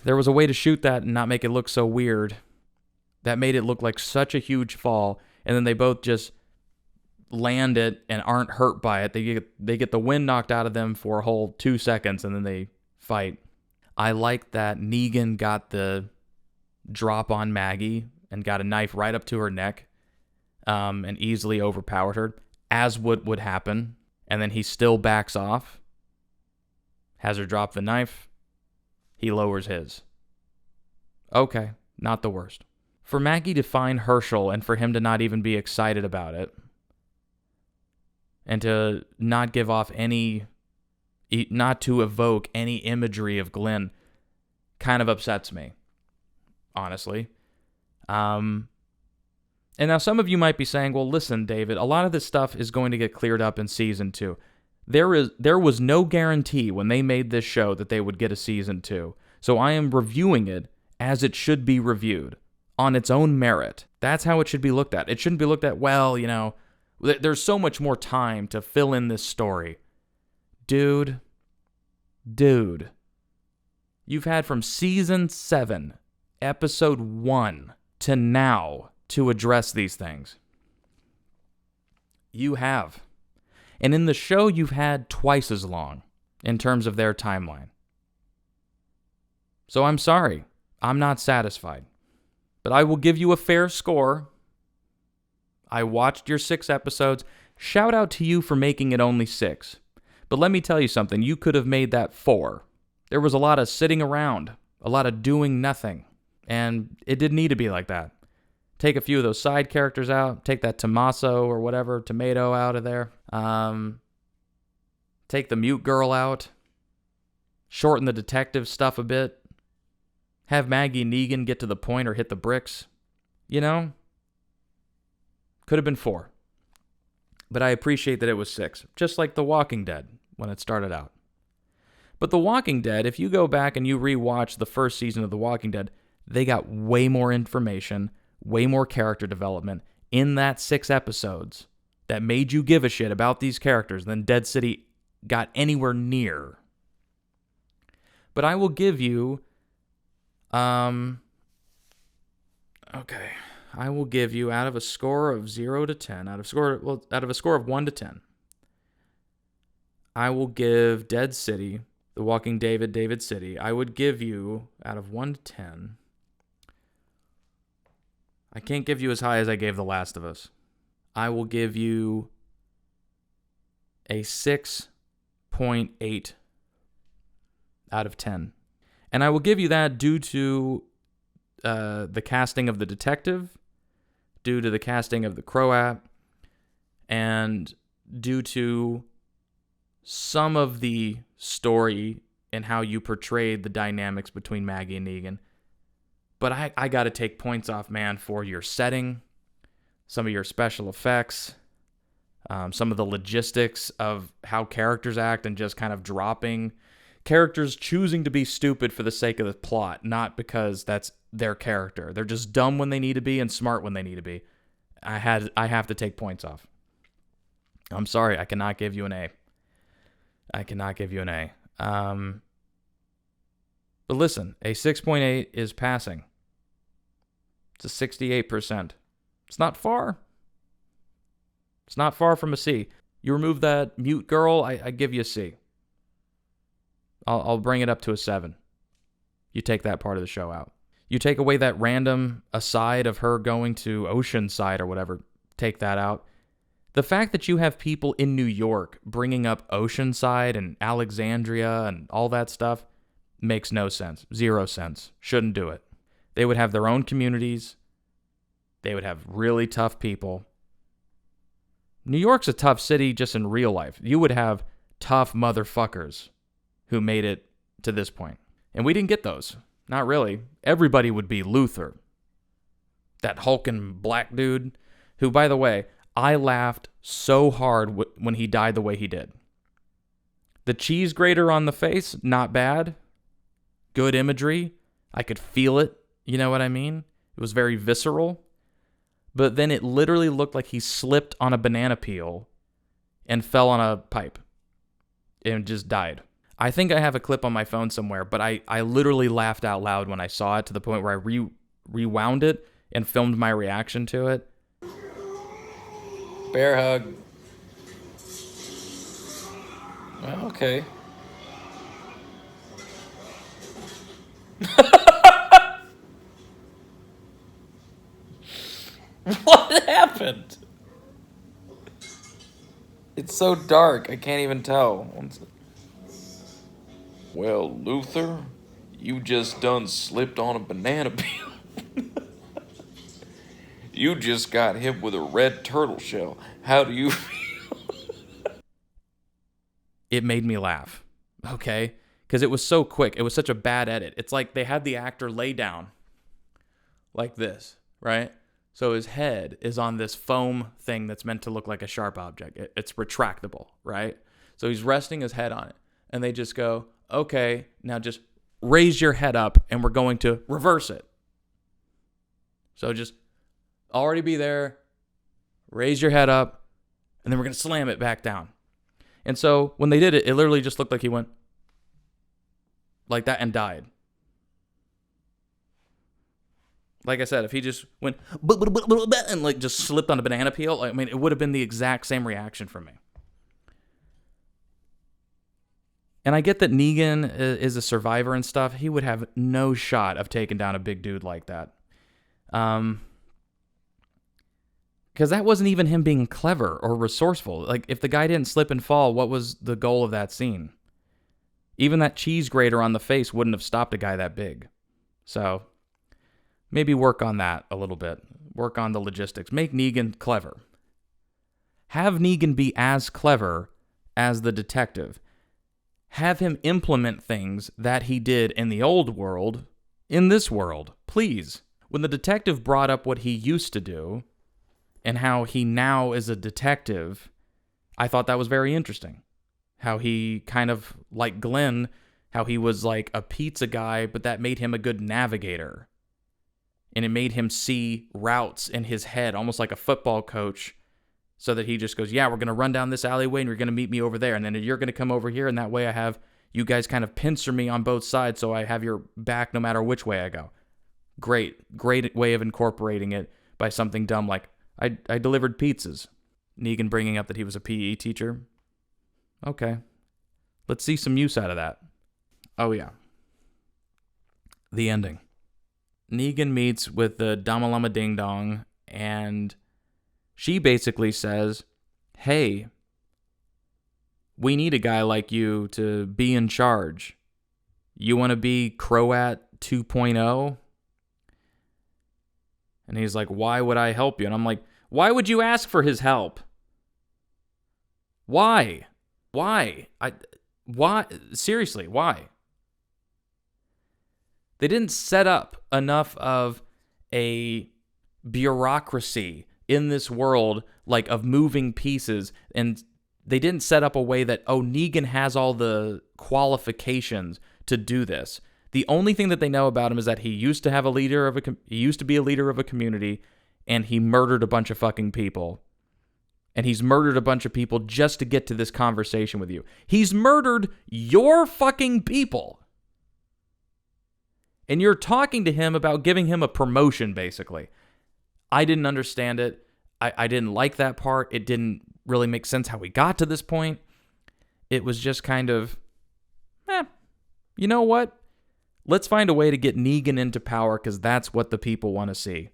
A: There was a way to shoot that and not make it look so weird. That made it look like such a huge fall, and then they both just land it and aren't hurt by it. They get the wind knocked out of them for a whole 2 seconds, and then they fight. I like that Negan got the drop on Maggie and got a knife right up to her neck, and easily overpowered her, as would happen. And then he still backs off, has her drop the knife, he lowers his. Okay, not the worst. For Maggie to find Herschel and for him to not even be excited about it, and to not give off not to evoke any imagery of Glenn, kind of upsets me, honestly. And now some of you might be saying, well, listen, David, a lot of this stuff is going to get cleared up in season 2. There was no guarantee when they made this show that they would get a season 2. So I am reviewing it as it should be reviewed, on its own merit. That's how it should be looked at. It shouldn't be looked at, well, you know, there's so much more time to fill in this story. Dude, you've had from season 7, episode 1 to now to address these things. You have. And in the show, you've had twice as long in terms of their timeline. So I'm sorry, I'm not satisfied. But I will give you a fair score. I watched your 6 episodes. Shout out to you for making it only 6. But let me tell you something, you could have made that 4. There was a lot of sitting around, a lot of doing nothing. And it didn't need to be like that. Take a few of those side characters out. Take that Tommaso or whatever, tomato out of there. Take the mute girl out. Shorten the detective stuff a bit. Have Maggie and Negan get to the point or hit the bricks. You know? Could have been 4. But I appreciate that it was 6. Just like The Walking Dead when it started out. But The Walking Dead, if you go back and you rewatch the first season of The Walking Dead, they got way more information, way more character development in that 6 episodes that made you give a shit about these characters than Dead City got anywhere near. But I will give you, I will give you, out of a score of 0 to 10, out of a score of 1 to 10, I will give Dead City, The Walking David City, I would give you, out of 1 to 10, I can't give you as high as I gave The Last of Us. I will give you a 6.8 out of 10. And I will give you that due to the casting of the detective, due to the casting of the Croat, and due to some of the story in how you portrayed the dynamics between Maggie and Negan. But I got to take points off, man, for your setting, some of your special effects, some of the logistics of how characters act, and just kind of dropping characters choosing to be stupid for the sake of the plot, not because that's their character. They're just dumb when they need to be and smart when they need to be. I have to take points off. I'm sorry, I cannot give you an A. I cannot give you an A. But listen, a 6.8 is passing. It's a 68%. It's not far. It's not far from a C. You remove that mute girl, I give you a C. I'll bring it up to a 7. You take that part of the show out. You take away that random aside of her going to Oceanside or whatever, take that out. The fact that you have people in New York bringing up Oceanside and Alexandria and all that stuff makes no sense. 0 sense. Shouldn't do it. They would have their own communities. They would have really tough people. New York's a tough city just in real life. You would have tough motherfuckers who made it to this point. And we didn't get those. Not really. Everybody would be Luther. That hulking black dude who, by the way, I laughed so hard when he died the way he did. The cheese grater on the face, not bad. Good imagery. I could feel it. You know what I mean? It was very visceral. But then it literally looked like he slipped on a banana peel and fell on a pipe and just died. I think I have a clip on my phone somewhere, but I literally laughed out loud when I saw it, to the point where I rewound it and filmed my reaction to it. Bear hug. Well, okay. What happened? It's so dark, I can't even tell. Well, Luther, you just done slipped on a banana peel. You just got hit with a red turtle shell. How do you feel? It made me laugh, okay? Because it was so quick. It was such a bad edit. It's like they had the actor lay down like this, right? So his head is on this foam thing that's meant to look like a sharp object. It's retractable, right? So he's resting his head on it. And they just go, okay, now just raise your head up and we're going to reverse it. So just already be there, raise your head up, and then we're going to slam it back down. And so when they did it, it literally just looked like he went like that and died. Like I said, if he just went and like just slipped on a banana peel, I mean, it would have been the exact same reaction from me. And I get that Negan is a survivor and stuff. He would have no shot of taking down a big dude like that. Because that wasn't even him being clever or resourceful. Like, if the guy didn't slip and fall, what was the goal of that scene? Even that cheese grater on the face wouldn't have stopped a guy that big. So, maybe work on that a little bit. Work on the logistics. Make Negan clever. Have Negan be as clever as the detective. Have him implement things that he did in the old world in this world. Please. When the detective brought up what he used to do and how he now is a detective, I thought that was very interesting. How he kind of, like Glenn, how he was like a pizza guy, but that made him a good navigator. And it made him see routes in his head, almost like a football coach, so that he just goes, yeah, we're going to run down this alleyway and you're going to meet me over there. And then you're going to come over here. And that way I have you guys kind of pincer me on both sides so I have your back no matter which way I go. Great way of incorporating it by something dumb like, I delivered pizzas. Negan bringing up that he was a PE teacher. Okay. Let's see some use out of that. Oh, yeah. The ending. Negan meets with the Damalama Ding Dong, and she basically says, hey, we need a guy like you to be in charge. You want to be Croat 2.0? And he's like, why would I help you? And I'm like, why would you ask for his help? Why? Why? Why? Seriously, why? They didn't set up enough of a bureaucracy in this world, like of moving pieces, and they didn't set up a way that, oh, Negan has all the qualifications to do this. The only thing that they know about him is that he used to be a leader of a community, and he murdered a bunch of fucking people. And he's murdered a bunch of people just to get to this conversation with you. He's murdered your fucking people. And you're talking to him about giving him a promotion, basically. I didn't understand it. I didn't like that part. It didn't really make sense how we got to this point. It was just kind of, you know what? Let's find a way to get Negan into power because that's what the people want to see.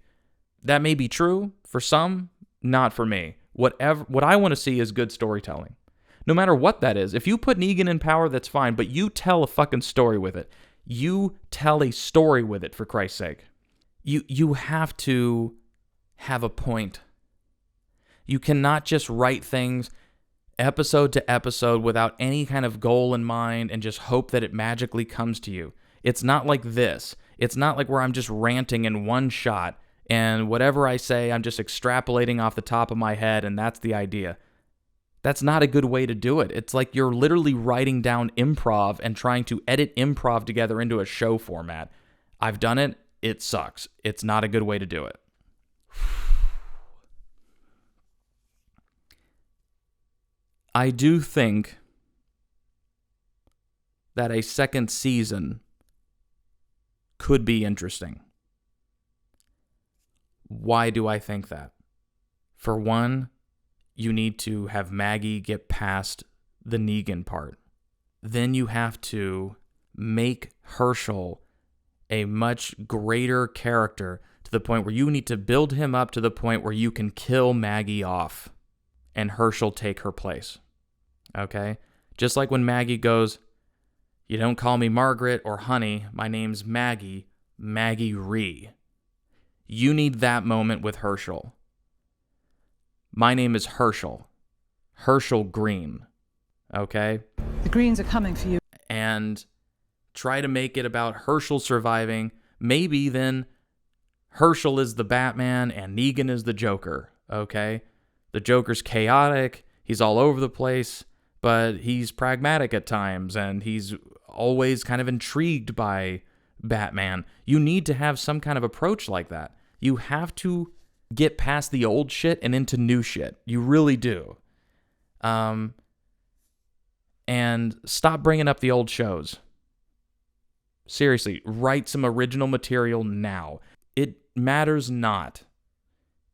A: That may be true for some, not for me. What I want to see is good storytelling. No matter what that is. If you put Negan in power, that's fine, but you tell a fucking story with it. You tell a story with it, for Christ's sake. You have to have a point. You cannot just write things episode to episode without any kind of goal in mind and just hope that it magically comes to you. It's not like this. It's not like where I'm just ranting in one shot and whatever I say, I'm just extrapolating off the top of my head and that's the idea. That's not a good way to do it. It's like you're literally writing down improv and trying to edit improv together into a show format. I've done it. It sucks. It's not a good way to do it. I do think that a second season could be interesting. Why do I think that? For one, you need to have Maggie get past the Negan part. Then you have to make Herschel a much greater character to the point where you need to build him up to the point where you can kill Maggie off and Herschel take her place. Okay? Just like when Maggie goes, "You don't call me Margaret or Honey, my name's Maggie, Maggie Rhee." You need that moment with Herschel. My name is Herschel. Herschel Green. Okay?
E: The Greens are coming for you.
A: And try to make it about Herschel surviving. Maybe then Herschel is the Batman and Negan is the Joker. Okay? The Joker's chaotic. He's all over the place. But he's pragmatic at times. And he's always kind of intrigued by Batman. You need to have some kind of approach like that. You have to get past the old shit and into new shit. You really do. And stop bringing up the old shows. Seriously, write some original material now. It matters not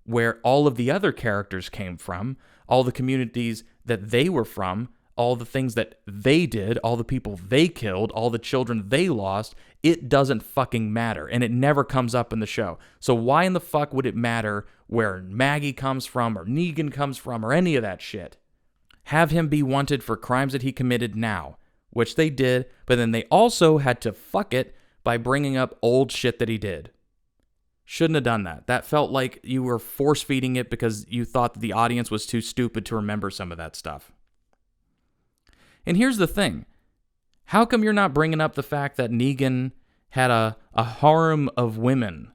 A: where all of the other characters came from, all the communities that they were from, all the things that they did, all the people they killed, all the children they lost. It doesn't fucking matter, and it never comes up in the show. So why in the fuck would it matter where Maggie comes from or Negan comes from or any of that shit? Have him be wanted for crimes that he committed now, which they did, but then they also had to fuck it by bringing up old shit that he did. Shouldn't have done that. That felt like you were force-feeding it because you thought that the audience was too stupid to remember some of that stuff. And here's the thing. How come you're not bringing up the fact that Negan had a harem of women?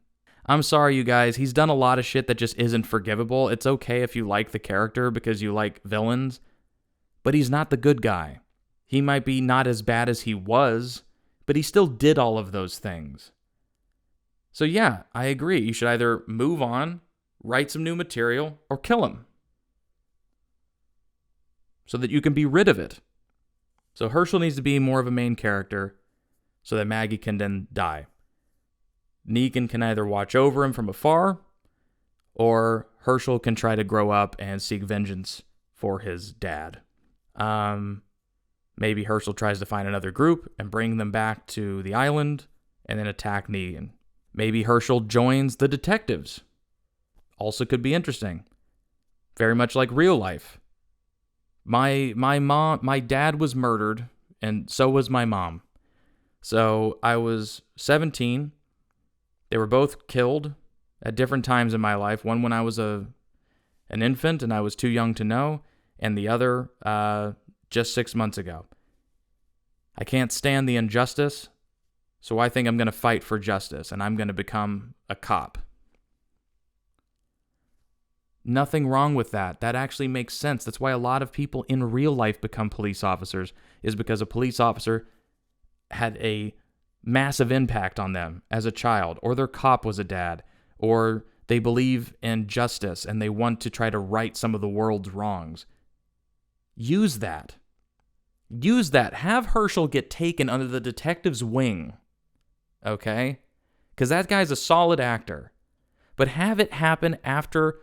A: I'm sorry, you guys. He's done a lot of shit that just isn't forgivable. It's okay if you like the character because you like villains, but he's not the good guy. He might be not as bad as he was, but he still did all of those things. So yeah, I agree. You should either move on, write some new material, or kill him so that you can be rid of it. So Herschel needs to be more of a main character so that Maggie can then die. Negan can either watch over him from afar, or Herschel can try to grow up and seek vengeance for his dad. Maybe Herschel tries to find another group and bring them back to the island and then attack Negan. Maybe Herschel joins the detectives. Also could be interesting. Very much like real life. My dad was murdered, and so was my mom. So I was 17. They were both killed at different times in my life. One when I was an infant and I was too young to know, and the other just 6 months ago. I can't stand the injustice. So I think I'm going to fight for justice, and I'm going to become a cop. Nothing wrong with that. That actually makes sense. That's why a lot of people in real life become police officers, is because a police officer had a massive impact on them as a child, or their cop was a dad, or they believe in justice and they want to try to right some of the world's wrongs. Use that. Use that. Have Herschel get taken under the detective's wing. Okay? Because that guy's a solid actor. But have it happen after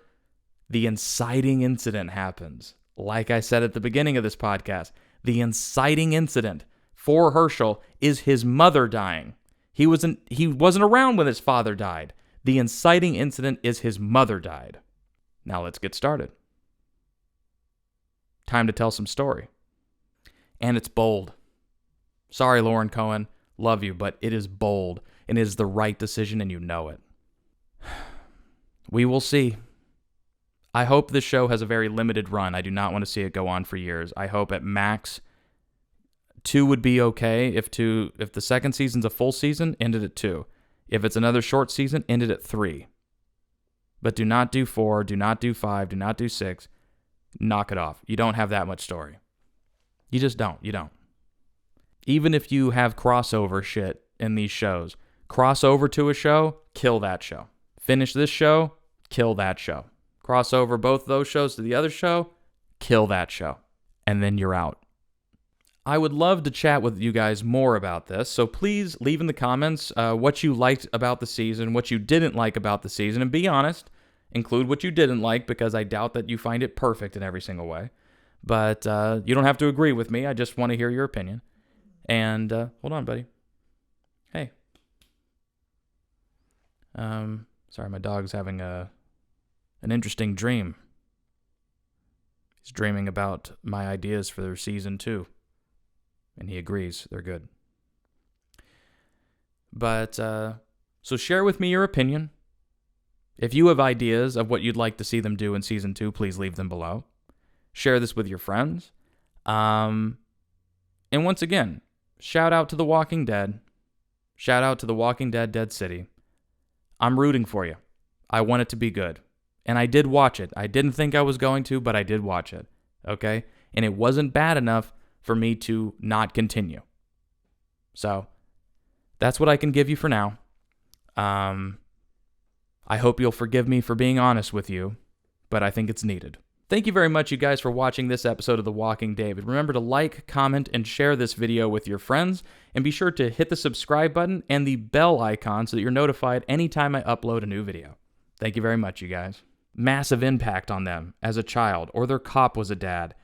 A: the inciting incident happens. Like I said at the beginning of this podcast, the inciting incident for Herschel is his mother dying. He wasn't around when his father died. The inciting incident is his mother died. Now let's get started. Time to tell some story. And it's bold. Sorry, Lauren Cohen. Love you, but it is bold. And it is the right decision, and you know it. We will see. I hope this show has a very limited run. I do not want to see it go on for years. I hope at max 2 would be okay. If the second season's a full season, end it at 2. If it's another short season, end it at 3. But do not do 4, do not do 5, do not do 6. Knock it off. You don't have that much story. You just don't. You don't. Even if you have crossover shit in these shows, cross over to a show, kill that show. Finish this show, kill that show. Cross over both those shows to the other show, kill that show. And then you're out. I would love to chat with you guys more about this, so please leave in the comments what you liked about the season, what you didn't like about the season, and be honest. Include what you didn't like, because I doubt that you find it perfect in every single way. But you don't have to agree with me. I just want to hear your opinion. And hold on, buddy. Hey. Sorry, my dog's having an interesting dream. He's dreaming about my ideas for their season 2. And he agrees. They're good. But, so share with me your opinion. If you have ideas of what you'd like to see them do in season 2, please leave them below. Share this with your friends. And once again, shout out to The Walking Dead. Shout out to The Walking Dead Dead City. I'm rooting for you. I want it to be good. And I did watch it. I didn't think I was going to, but I did watch it. Okay? And it wasn't bad enough for me to not continue. So, that's what I can give you for now. I hope you'll forgive me for being honest with you, but I think it's needed. Thank you very much, you guys, for watching this episode of The Walking David. Remember to like, comment, and share this video with your friends, and be sure to hit the subscribe button and the bell icon so that you're notified anytime I upload a new video. Thank you very much, you guys. Massive impact on them as a child, or their cop was a dad,